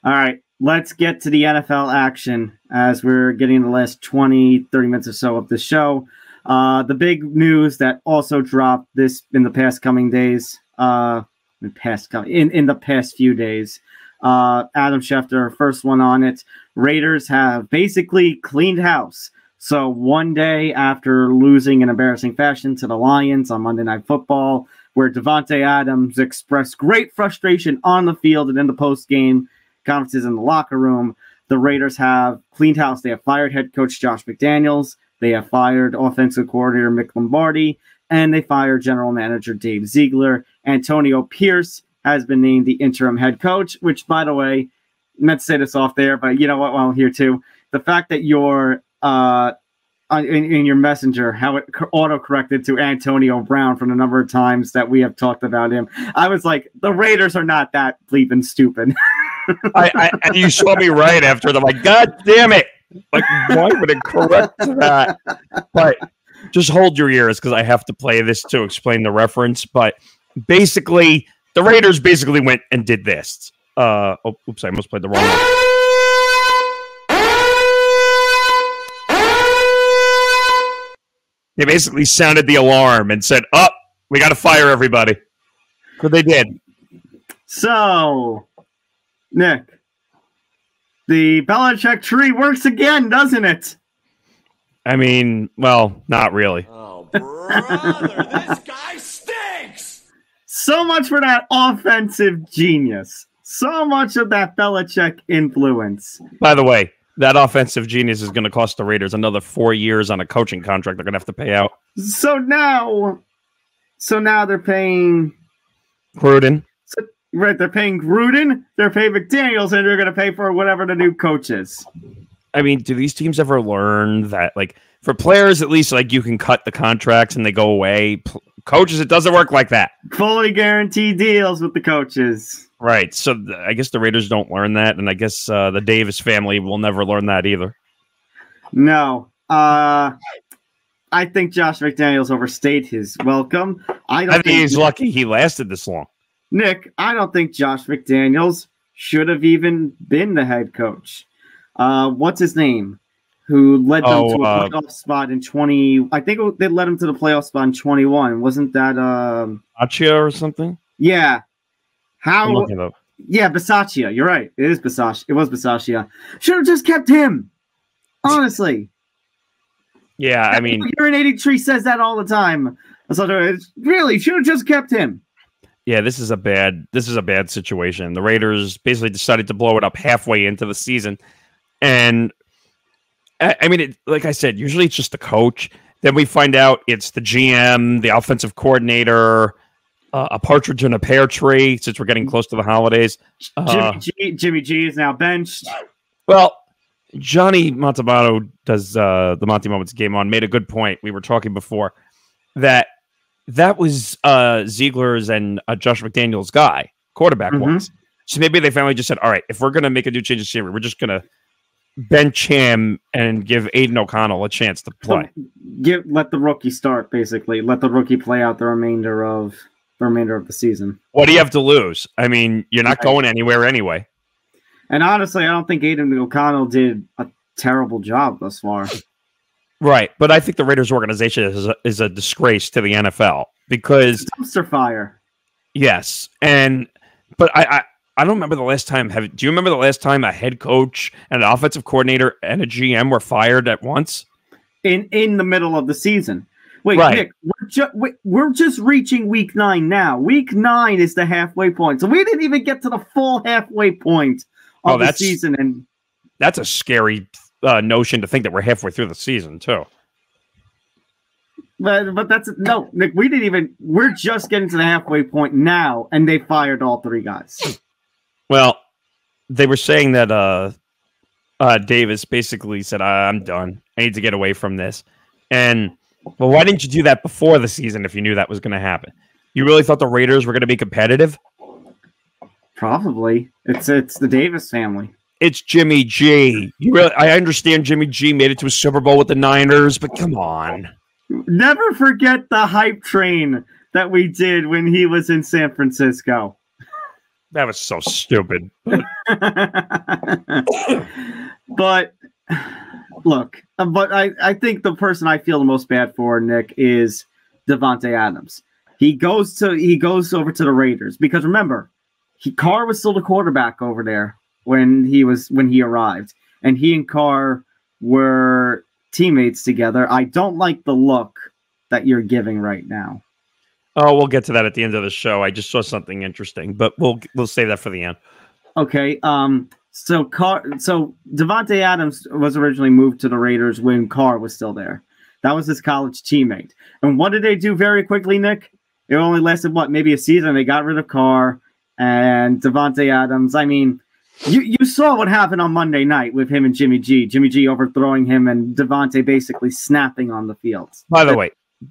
All right, let's get to the NFL action as we're getting the last 20, 30 minutes or so of the show. The big news that also dropped in the past coming days, in the past few days. Adam Schefter, first one on it. Raiders have basically cleaned house. So one day after losing in embarrassing fashion to the Lions on Monday Night Football, where Devontae Adams expressed great frustration on the field and in the post-game conferences in the locker room, the Raiders have cleaned house. They have fired head coach Josh McDaniels. They have fired offensive coordinator Mick Lombardi, and they fired general manager Dave Ziegler. Antonio Pierce has been named the interim head coach, which, by the way, meant to say this off there, but you know what? While I'm here too, the fact that you're in your messenger, how it auto-corrected to Antonio Brown from the number of times that we have talked about him. I was like, the Raiders are not that bleeping stupid. And you saw me right after them. Like, God damn it. Like, why would it correct that? But just hold your ears because I have to play this to explain the reference. But basically, the Raiders basically went and did this. Oops, I almost played the wrong one. They basically sounded the alarm and said, "Oh, we got to fire everybody." So they did. So, Nick, the Belichick tree works again, doesn't it? I mean, well, not really. Oh, brother, this guy stinks! So much for that offensive genius. So much of that Belichick influence. By the way, that offensive genius is going to cost the Raiders another 4 years on a coaching contract they're going to have to pay out. So now they're paying Gruden. Right, they're paying Gruden, they're paying McDaniels, and they're going to pay for whatever the new coach is. I mean, do these teams ever learn that, like, for players, at least, like, you can cut the contracts and they go away? Coaches, it doesn't work like that. Fully guaranteed deals with the coaches. Right, so I guess the Raiders don't learn that, and I guess the Davis family will never learn that either. No. I think Josh McDaniels overstayed his welcome. I think he's lucky he lasted this long. Nick, I don't think Josh McDaniels should have even been the head coach. What's his name? Who led them to a playoff spot in 20... I think they led him to the playoff spot in 21. Wasn't that... Achia or something? Yeah. How? Yeah, Bisaccia. You're right. It is Bisaccia. It was Bisaccia. Should have just kept him. Honestly. Yeah, I mean... You're an 83 says that all the time. So really, should have just kept him. Yeah, this is a bad situation. The Raiders basically decided to blow it up halfway into the season. And, I mean, like I said, usually it's just the coach. Then we find out it's the GM, the offensive coordinator, a partridge in a pear tree, since we're getting close to the holidays. Jimmy G is now benched. Well, Johnny Montalbano does the Monty Moments Game On, made a good point. We were talking before that was Ziegler's and Josh McDaniels' guy, quarterback-wise. So maybe they finally just said, all right, if we're going to make a new change of scenery, we're just going to bench him and give Aiden O'Connell a chance to play. Let the rookie start, basically. Let the rookie play out the remainder of the season. What do you have to lose? I mean, you're not going anywhere anyway. And honestly, I don't think Aiden O'Connell did a terrible job thus far. Right, but I think the Raiders organization is a disgrace to the NFL because dumpster fire. Yes, but I don't remember the last time. Do you remember the last time a head coach and an offensive coordinator and a GM were fired at once? In the middle of the season. Wait, right. Nick, we're just reaching week 9 now. Week 9 is the halfway point, so we didn't even get to the full halfway point of the season, and that's a scary notion to think that we're halfway through the season too. But that's no, Nick. We didn't even. We're just getting to the halfway point now, and they fired all 3 guys. Well, they were saying that Davis basically said, "I'm done. I need to get away from this." And well, why didn't you do that before the season if you knew that was going to happen? You really thought the Raiders were going to be competitive? Probably. It's the Davis family. It's Jimmy G. I understand Jimmy G made it to a Super Bowl with the Niners, but come on. Never forget the hype train that we did when he was in San Francisco. That was so stupid. But look, I think the person I feel the most bad for, Nick, is Davante Adams. He goes over to the Raiders because remember, Carr was still the quarterback over there when he arrived, and he and Carr were teammates together. I don't like the look that you're giving right now. Oh, we'll get to that at the end of the show. I just saw something interesting, but we'll save that for the end. Okay. So Davante Adams was originally moved to the Raiders when Carr was still there. That was his college teammate. And what did they do very quickly, Nick? It only lasted maybe a season. They got rid of Carr and Davante Adams. I mean, you saw what happened on Monday night with him and Jimmy G. Jimmy G overthrowing him and Davante basically snapping on the field. By the way,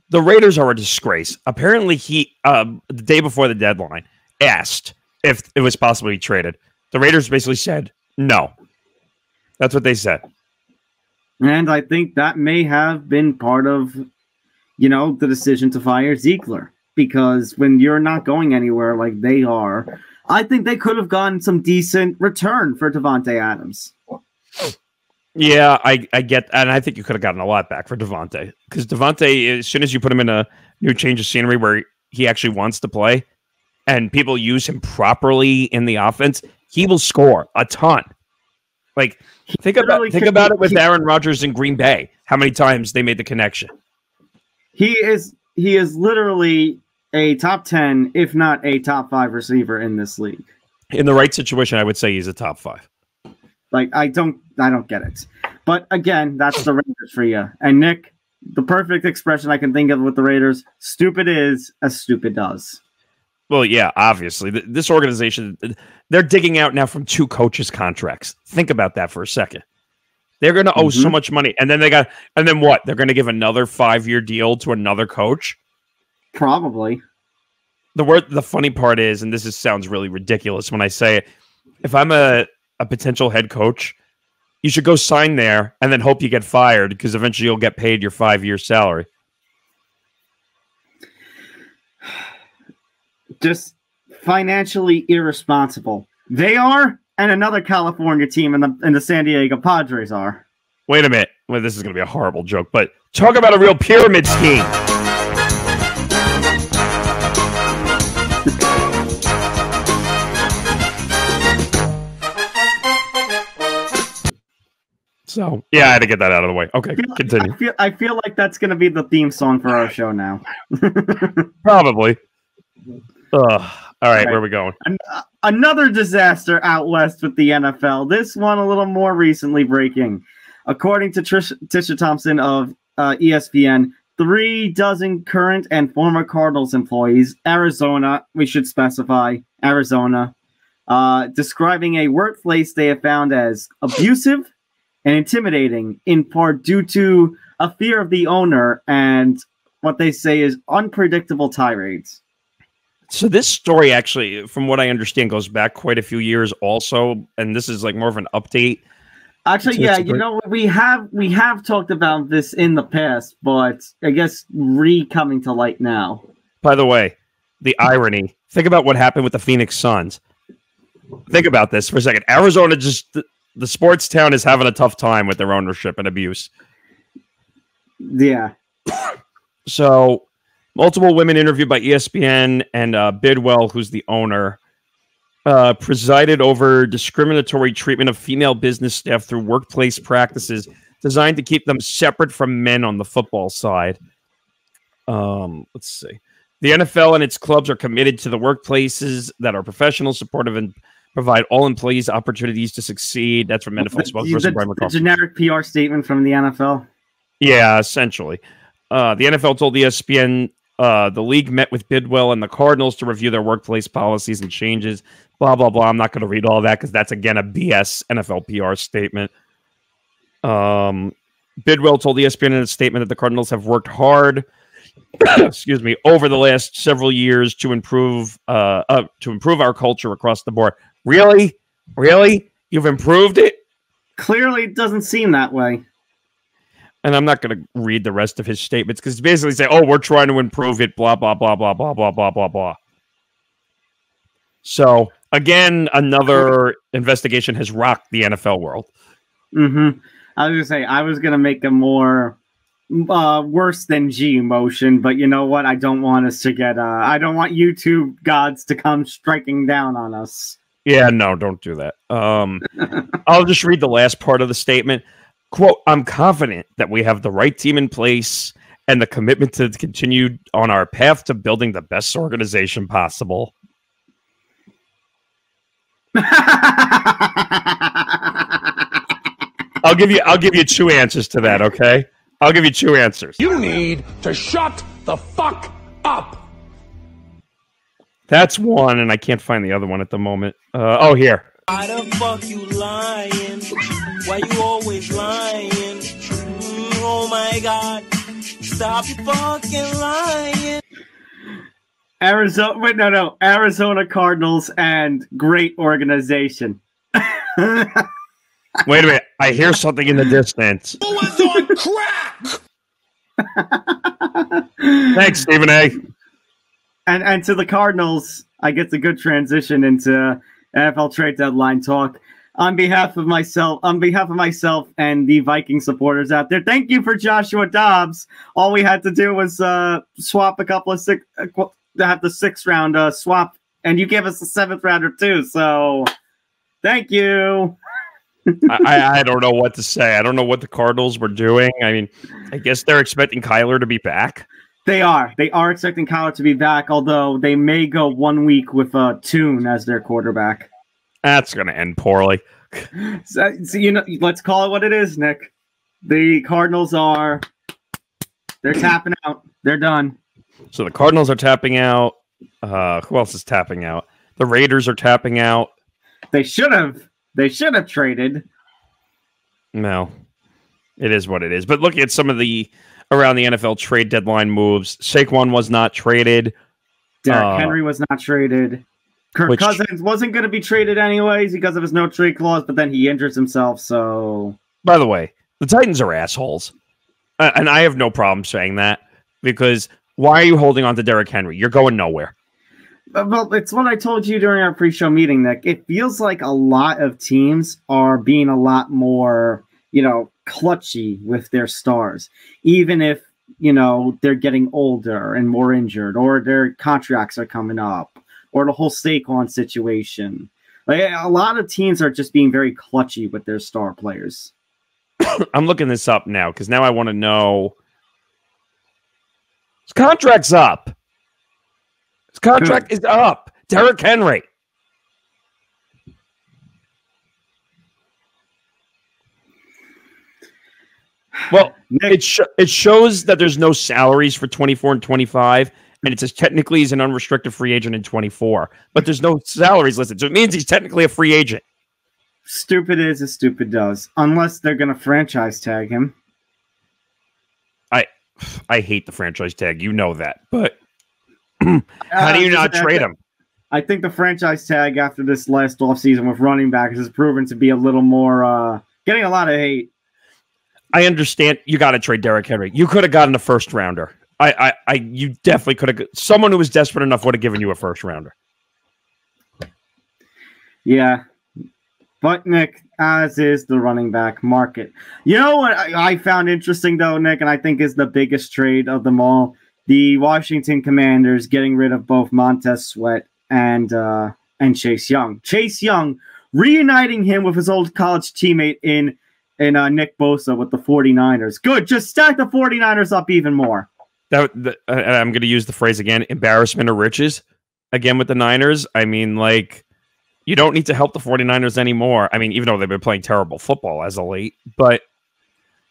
the Raiders are a disgrace. Apparently, he the day before the deadline asked if it was possible he traded. The Raiders basically said no. That's what they said. And I think that may have been part of, the decision to fire Ziegler. Because when you're not going anywhere like they are, I think they could have gotten some decent return for Davante Adams. Yeah, I get, and I think you could have gotten a lot back for Davante. Because Davante, as soon as you put him in a new change of scenery where he actually wants to play, and people use him properly in the offense, he will score a ton. Like, think about it with Aaron Rodgers in Green Bay. How many times they made the connection? He is literally a top 10, if not a top 5 receiver in this league. In the right situation, I would say he's a top 5. Like, I don't get it. But again, that's the Raiders for you. And Nick, the perfect expression I can think of with the Raiders, stupid is as stupid does. Well, yeah, obviously. This organization, they're digging out now from 2 coaches' contracts. Think about that for a second. They're going to owe so much money. And then what? They're going to give another 5-year deal to another coach? Probably. The funny part is, and sounds really ridiculous when I say it, if I'm a potential head coach, you should go sign there and then hope you get fired because eventually you'll get paid your 5-year salary. Just financially irresponsible. They are, and another California team in the San Diego Padres are. Wait a minute. Well, this is going to be a horrible joke, but talk about a real pyramid scheme. So, yeah, I had to get that out of the way. Okay, continue. I feel like that's going to be the theme song for our show now. Probably. All right, where are we going? Another disaster out west with the NFL. This one a little more recently breaking. According to Tisha Thompson of ESPN, 3 dozen current and former Cardinals employees, Arizona, we should specify, Arizona, describing a workplace they have found as abusive and intimidating, in part due to a fear of the owner and what they say is unpredictable tirades. So this story actually, from what I understand, goes back quite a few years also, and this is like more of an update. Actually, yeah, we have talked about this in the past, but I guess coming to light now. By the way, the irony. Think about what happened with the Phoenix Suns. Think about this for a second. Arizona the sports town is having a tough time with their ownership and abuse. Yeah. So, multiple women interviewed by ESPN and Bidwell, who's the owner, presided over discriminatory treatment of female business staff through workplace practices designed to keep them separate from men on the football side. Let's see. The NFL and its clubs are committed to the workplaces that are professional, supportive, and provide all employees opportunities to succeed. That's from NFL spokesperson Brian McCall. The generic PR statement from the NFL. Yeah, essentially. The NFL told ESPN the league met with Bidwell and the Cardinals to review their workplace policies and changes. Blah, blah, blah. I'm not going to read all that because that's, again, a BS NFL PR statement. Bidwell told ESPN in a statement that the Cardinals have worked hard excuse me, over the last several years to improve our culture across the board. Really? You've improved it? Clearly, it doesn't seem that way. And I'm not going to read the rest of his statements because basically say, "Oh, we're trying to improve it." Blah blah blah blah blah blah blah blah blah. So again, another investigation has rocked the NFL world. Mm-hmm. I was gonna say I was gonna make a more worse than G motion, but you know what? I don't want us to get. I don't want YouTube gods to come striking down on us. Yeah, no, don't do that. I'll just read the last part of the statement. Quote, "I'm confident that we have the right team in place and the commitment to continue on our path to building the best organization possible." I'll give you two answers to that, okay? I'll give you two answers. You need to shut the fuck up. That's one, and I can't find the other one at the moment. Oh, here. Why the fuck you lying? Why you always lying? Oh my God. Stop you fucking lying. Arizona Cardinals and great organization. Wait a minute. I hear something in the distance. Who was on crack? Thanks, Stephen A. And to the Cardinals, I get a good transition into NFL trade deadline talk. On behalf of myself and the Viking supporters out there, thank you for Joshua Dobbs. All we had to do was swap a couple of have the 6th round swap, and you gave us the 7th rounder too. So thank you. I don't know what to say. I don't know what the Cardinals were doing. I mean, I guess they're expecting Kyler to be back. They are expecting Kyler to be back, although they may go 1 week with Toon as their quarterback. That's going to end poorly. So let's call it what it is, Nick. The Cardinals they're tapping out. They're done. So the Cardinals are tapping out. Who else is tapping out? The Raiders are tapping out. They should have traded. No, it is what it is. But looking at some of the around the NFL trade deadline moves, Saquon was not traded. Derrick Henry was not traded. Kirk Cousins wasn't going to be traded anyways because of his no trade clause, but then he injures himself. So, by the way, the Titans are assholes, and I have no problem saying that because why are you holding on to Derrick Henry? You're going nowhere. Well, it's what I told you during our pre-show meeting, Nick. It feels like a lot of teams are being a lot more, clutchy with their stars, even if, they're getting older and more injured, or their contracts are coming up, or the whole Saquon situation. Like, a lot of teams are just being very clutchy with their star players. I'm looking this up now because now I want to know. His contract's up. His contract is up. Derrick Henry. Well, it shows that there's no salaries for 24 and 25, and it says technically he's an unrestricted free agent in 24, but there's no salaries listed, so it means he's technically a free agent. Stupid is as stupid does, unless they're going to franchise tag him. I hate the franchise tag, you know that, but how do you not trade him? I think the franchise tag after this last offseason with running backs has proven to be a little more getting a lot of hate. I understand you got to trade Derrick Henry. You could have gotten a first rounder. You definitely could have. Someone who was desperate enough would have given you a first rounder. Yeah, but Nick, as is the running back market. You know what I found interesting though, Nick, and I think is the biggest trade of them all: the Washington Commanders getting rid of both Montez Sweat and Chase Young. Chase Young reuniting him with his old college teammate in Nick Bosa with the 49ers. Good. Just stack the 49ers up even more. I'm going to use the phrase again, embarrassment of riches again with the Niners. I mean, you don't need to help the 49ers anymore. I mean, even though they've been playing terrible football as of late, but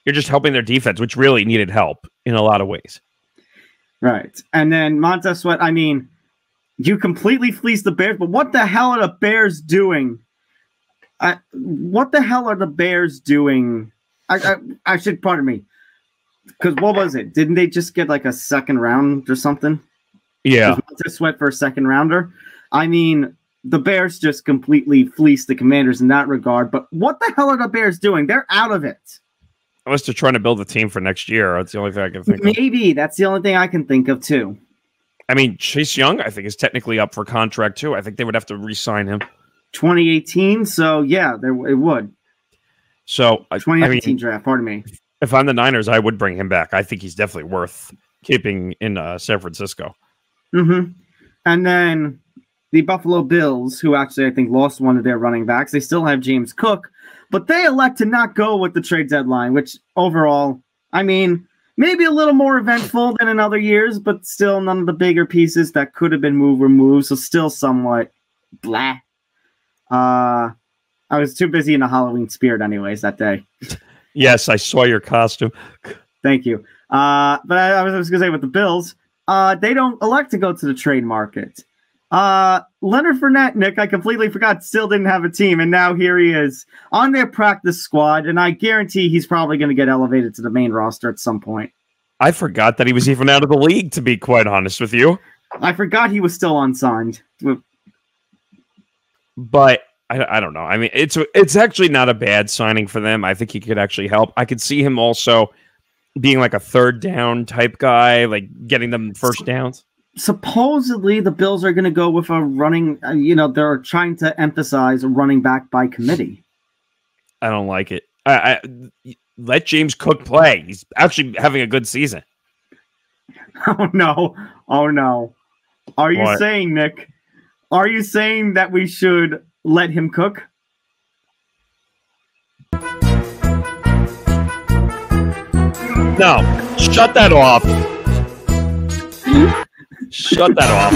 you're just helping their defense, which really needed help in a lot of ways. Right. And then Montez Sweat, I mean, you completely fleeced the Bears, but what the hell are the Bears doing? What the hell are the Bears doing? I should, pardon me. Because what was it? Didn't they just get like a second round or something? Yeah. Montez Sweat for a second rounder. I mean, the Bears just completely fleeced the Commanders in that regard. But what the hell are the Bears doing? They're out of it. Unless they're trying to build a team for next year. That's the only thing I can think of. Maybe. That's the only thing I can think of, too. I mean, Chase Young, I think, is technically up for contract, too. I think they would have to re-sign him. 2018, so yeah, it would. So 2018 draft, pardon me. If I'm the Niners, I would bring him back. I think he's definitely worth keeping in San Francisco. Mm-hmm. And then the Buffalo Bills, who actually I think lost one of their running backs, they still have James Cook, but they elect to not go with the trade deadline, which overall, I mean, maybe a little more eventful than in other years, but still none of the bigger pieces that could have been moved were moved, so still somewhat blah. I was too busy in the Halloween spirit anyways that day. Yes, I saw your costume. Thank you. But I was going to say with the Bills, they don't elect to go to the trade market. Leonard Fournette, Nick, I completely forgot, still didn't have a team, and now here he is on their practice squad, and I guarantee he's probably going to get elevated to the main roster at some point. I forgot that he was even out of the league, to be quite honest with you. I forgot he was still unsigned. But I don't know. I mean, it's actually not a bad signing for them. I think he could actually help. I could see him also being like a third down type guy, like getting them first downs. Supposedly, the Bills are going to go with a running, they're trying to emphasize a running back by committee. I don't like it. I let James Cook play. He's actually having a good season. Oh, no. Are you saying, Nick, are you saying that we should let him cook? No, shut that off. Shut that off.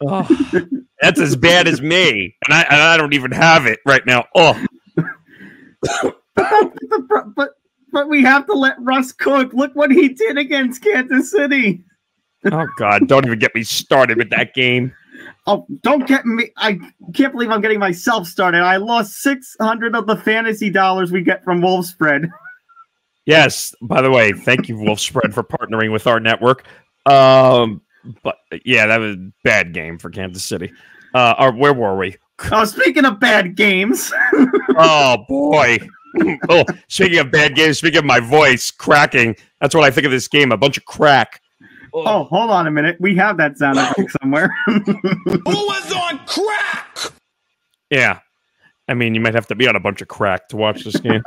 Oh, that's as bad as me, and I don't even have it right now. Oh, but we have to let Russ cook. Look what he did against Kansas City. Oh God! Don't even get me started with that game. Oh, don't get me! I can't believe I'm getting myself started. I lost 600 of the fantasy dollars we get from Wolf Spread. Yes. By the way, thank you, Wolf Spread, for partnering with our network. But yeah, that was a bad game for Kansas City. Where were we? Oh, speaking of bad games. Oh boy. Oh, speaking of bad games, speaking of my voice cracking, that's what I think of this game. A bunch of crack. Oh, hold on a minute. We have that sound effect somewhere. Who was on crack? Yeah. I mean, you might have to be on a bunch of crack to watch this game.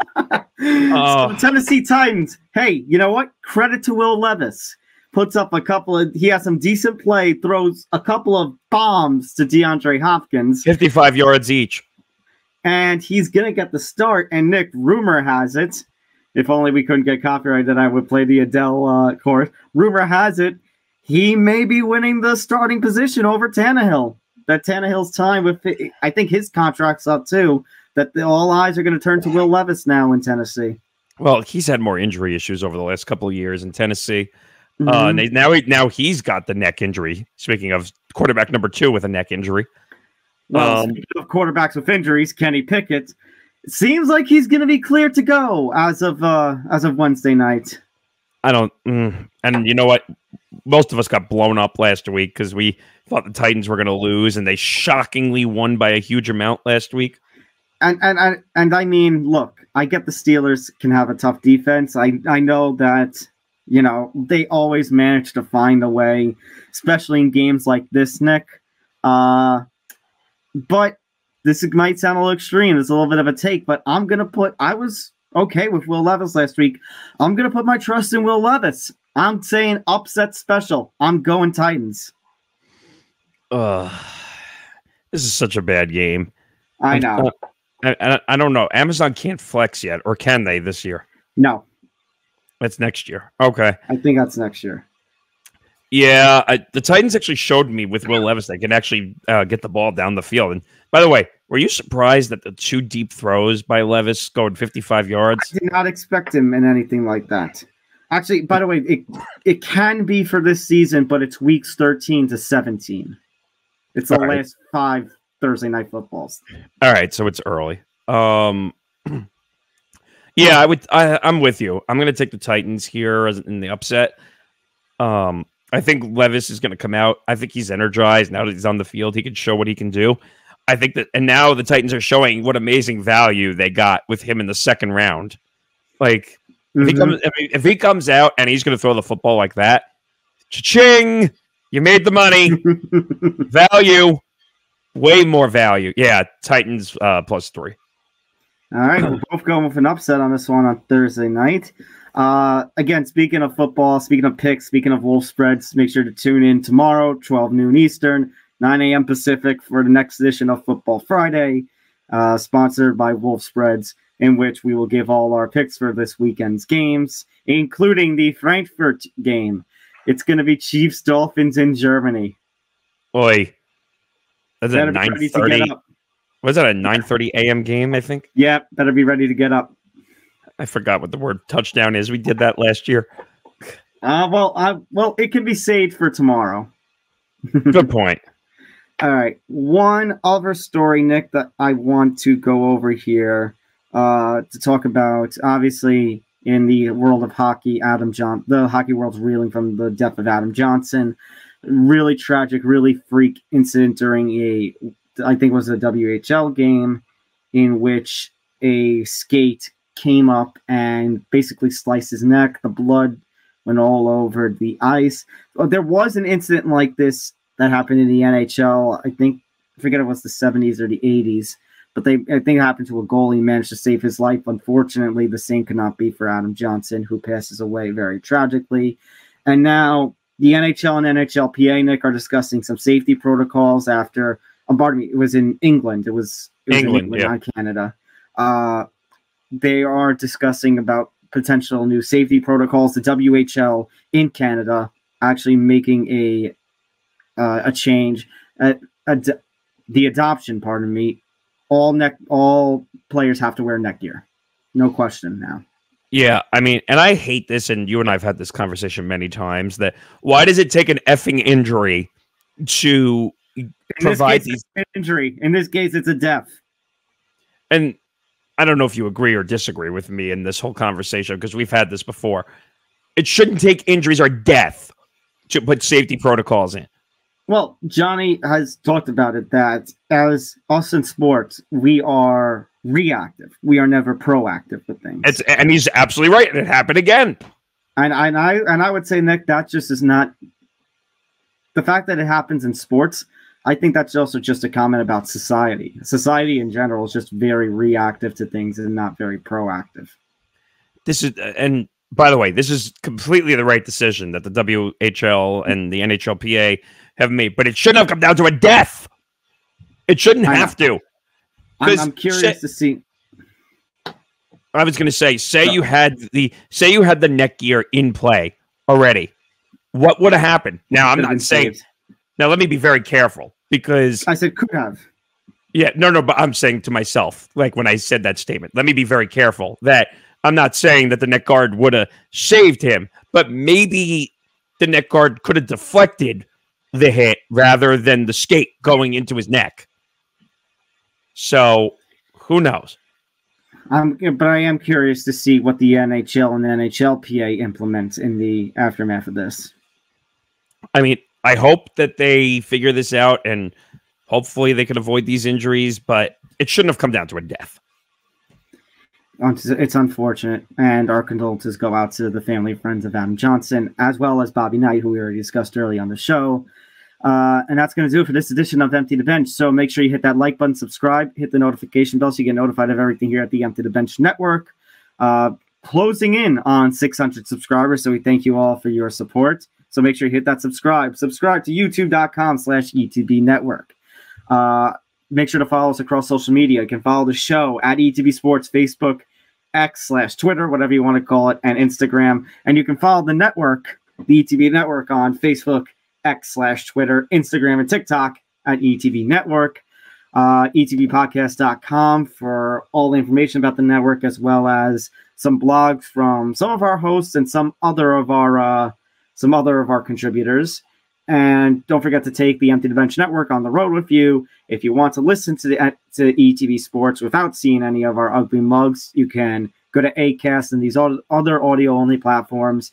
So Tennessee Titans. Hey, you know what? Credit to Will Levis. Puts up he has some decent play, throws a couple of bombs to DeAndre Hopkins. 55 yards each. And he's going to get the start. And Nick, rumor has it, if only we couldn't get copyright that I would play the Adele chorus. Rumor has it, he may be winning the starting position over Tannehill. That Tannehill's time I think his contract's up too. That all eyes are going to turn to Will Levis now in Tennessee. Well, he's had more injury issues over the last couple of years in Tennessee. Mm-hmm. Now he's got the neck injury. Speaking of quarterback number 2 with a neck injury. Well, speaking of quarterbacks with injuries, Kenny Pickett, it seems like he's going to be clear to go as of Wednesday night. I don't, and you know what? Most of us got blown up last week because we thought the Titans were going to lose, and they shockingly won by a huge amount last week. And I mean, look, I get the Steelers can have a tough defense. I know that, they always manage to find a way, especially in games like this, Nick. But this might sound a little extreme. It's a little bit of a take, but I was okay with Will Levis last week. I'm going to put my trust in Will Levis. I'm saying upset special. I'm going Titans. This is such a bad game. I know. I don't know. Amazon can't flex yet, or can they this year? No. That's next year. Okay. I think that's next year. Yeah, the Titans actually showed me with Will Levis they can actually get the ball down the field. And by the way, were you surprised that the 2 deep throws by Levis going 55 yards? I did not expect him in anything like that. Actually, by the way, it can be for this season, but it's weeks 13 to 17. It's the last 5 Thursday night footballs. All right, so it's early. Yeah, I'm with you. I'm going to take the Titans here in the upset. I think Levis is going to come out. I think he's energized now that he's on the field. He can show what he can do. I think that, and now the Titans are showing what amazing value they got with him in the second round. Like, if he comes out and he's going to throw the football like that, cha-ching, you made the money. Value, way more value. Yeah, Titans +3. All right, we're both going with an upset on this one on Thursday night. Again, speaking of football, speaking of picks, speaking of Wolf spreads, make sure to tune in tomorrow, 12 noon Eastern, 9 a.m. Pacific for the next edition of Football Friday, sponsored by Wolf Spreads, in which we will give all our picks for this weekend's games, including the Frankfurt game. It's going to be Chiefs-Dolphins in Germany. Boy, that's at 9:30. Was that a 9:30 a.m. game, I think? Yeah, better be ready to get up. I forgot what the word touchdown is. We did that last year. Well, it can be saved for tomorrow. Good point. All right. One other story, Nick, that I want to go over here to talk about. Obviously, in the world of hockey, the hockey world's reeling from the death of Adam Johnson. Really tragic, really freak incident during I think it was a WHL game in which a skate came up and basically sliced his neck. The blood went all over the ice. There was an incident like this that happened in the NHL. I forget if it was the 70s or the 80s, but I think it happened to a goalie. He managed to save his life. Unfortunately, the same could not be for Adam Johnson, who passes away very tragically. And now the NHL and NHLPA, Nick, are discussing some safety protocols after. Pardon me, it was in England. It was England, yeah. Not Canada. They are discussing about potential new safety protocols. The WHL in Canada actually making a change. The adoption, pardon me, all players have to wear neck gear. No question now. Yeah, I mean, and I hate this, and you and I have had this conversation many times, that why does it take an effing injury to provide these injury? In this case, it's a death. And I don't know if you agree or disagree with me in this whole conversation, because we've had this before. It shouldn't take injuries or death to put safety protocols in. Well, Johnny has talked about it, that as us in sports, we are reactive. We are never proactive with things. And he's absolutely right. And it happened again. And I would say, Nick, that just is not the fact that it happens in sports. I think that's also just a comment about society. Society in general is just very reactive to things and not very proactive. And by the way, this is completely the right decision that the WHL and the NHLPA have made, but it shouldn't have come down to a death. It shouldn't have to. I'm curious to see. I was going to say you had the neck gear in play already. What would have happened? Now, I'm not saying. Now, let me be very careful, because I said could have. Yeah, no, but I'm saying to myself, like when I said that statement, let me be very careful that I'm not saying that the neck guard would have saved him, but maybe the neck guard could have deflected the hit rather than the skate going into his neck. So, who knows? But I am curious to see what the NHL and the NHLPA implement in the aftermath of this. I mean, I hope that they figure this out, and hopefully they can avoid these injuries, but it shouldn't have come down to a death. It's unfortunate, and our condolences go out to the family and friends of Adam Johnson, as well as Bobby Knight, who we already discussed early on the show. And that's going to do it for this edition of Empty the Bench. So make sure you hit that like button, subscribe, hit the notification bell so you get notified of everything here at the Empty the Bench Network. Closing in on 600 subscribers, so we thank you all for your support. So make sure you hit that subscribe. Subscribe to youtube.com/ETB Network. Make sure to follow us across social media. You can follow the show at ETB Sports, Facebook, X/Twitter, whatever you want to call it, and Instagram. And you can follow the network, the ETV Network, on Facebook, X/Twitter, Instagram, and TikTok at ETV Network. ETVpodcast.com for all the information about the network, as well as some blogs from some of our hosts and some other of our contributors. And don't forget to take the Empty the Bench Network on the road with you. If you want to listen to ETV Sports without seeing any of our ugly mugs, you can go to Acast and these other audio-only platforms.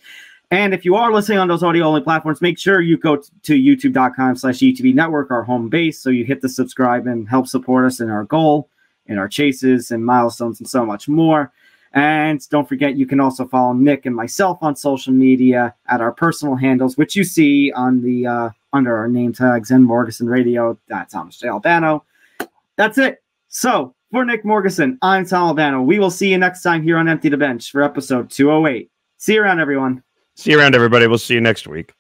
And if you are listening on those audio-only platforms, make sure you go to youtube.com/ETV Network, our home base, so you hit the subscribe and help support us in our goal, in our chases and milestones and so much more. And don't forget, you can also follow Nick and myself on social media at our personal handles, which you see on the under our name tags and Morgasen Radio. That's Thomas J. Albano. That's it. So for Nick Morgasen, I'm Tom Albano. We will see you next time here on Empty the Bench for episode 208. See you around, everyone. See you around, everybody. We'll see you next week.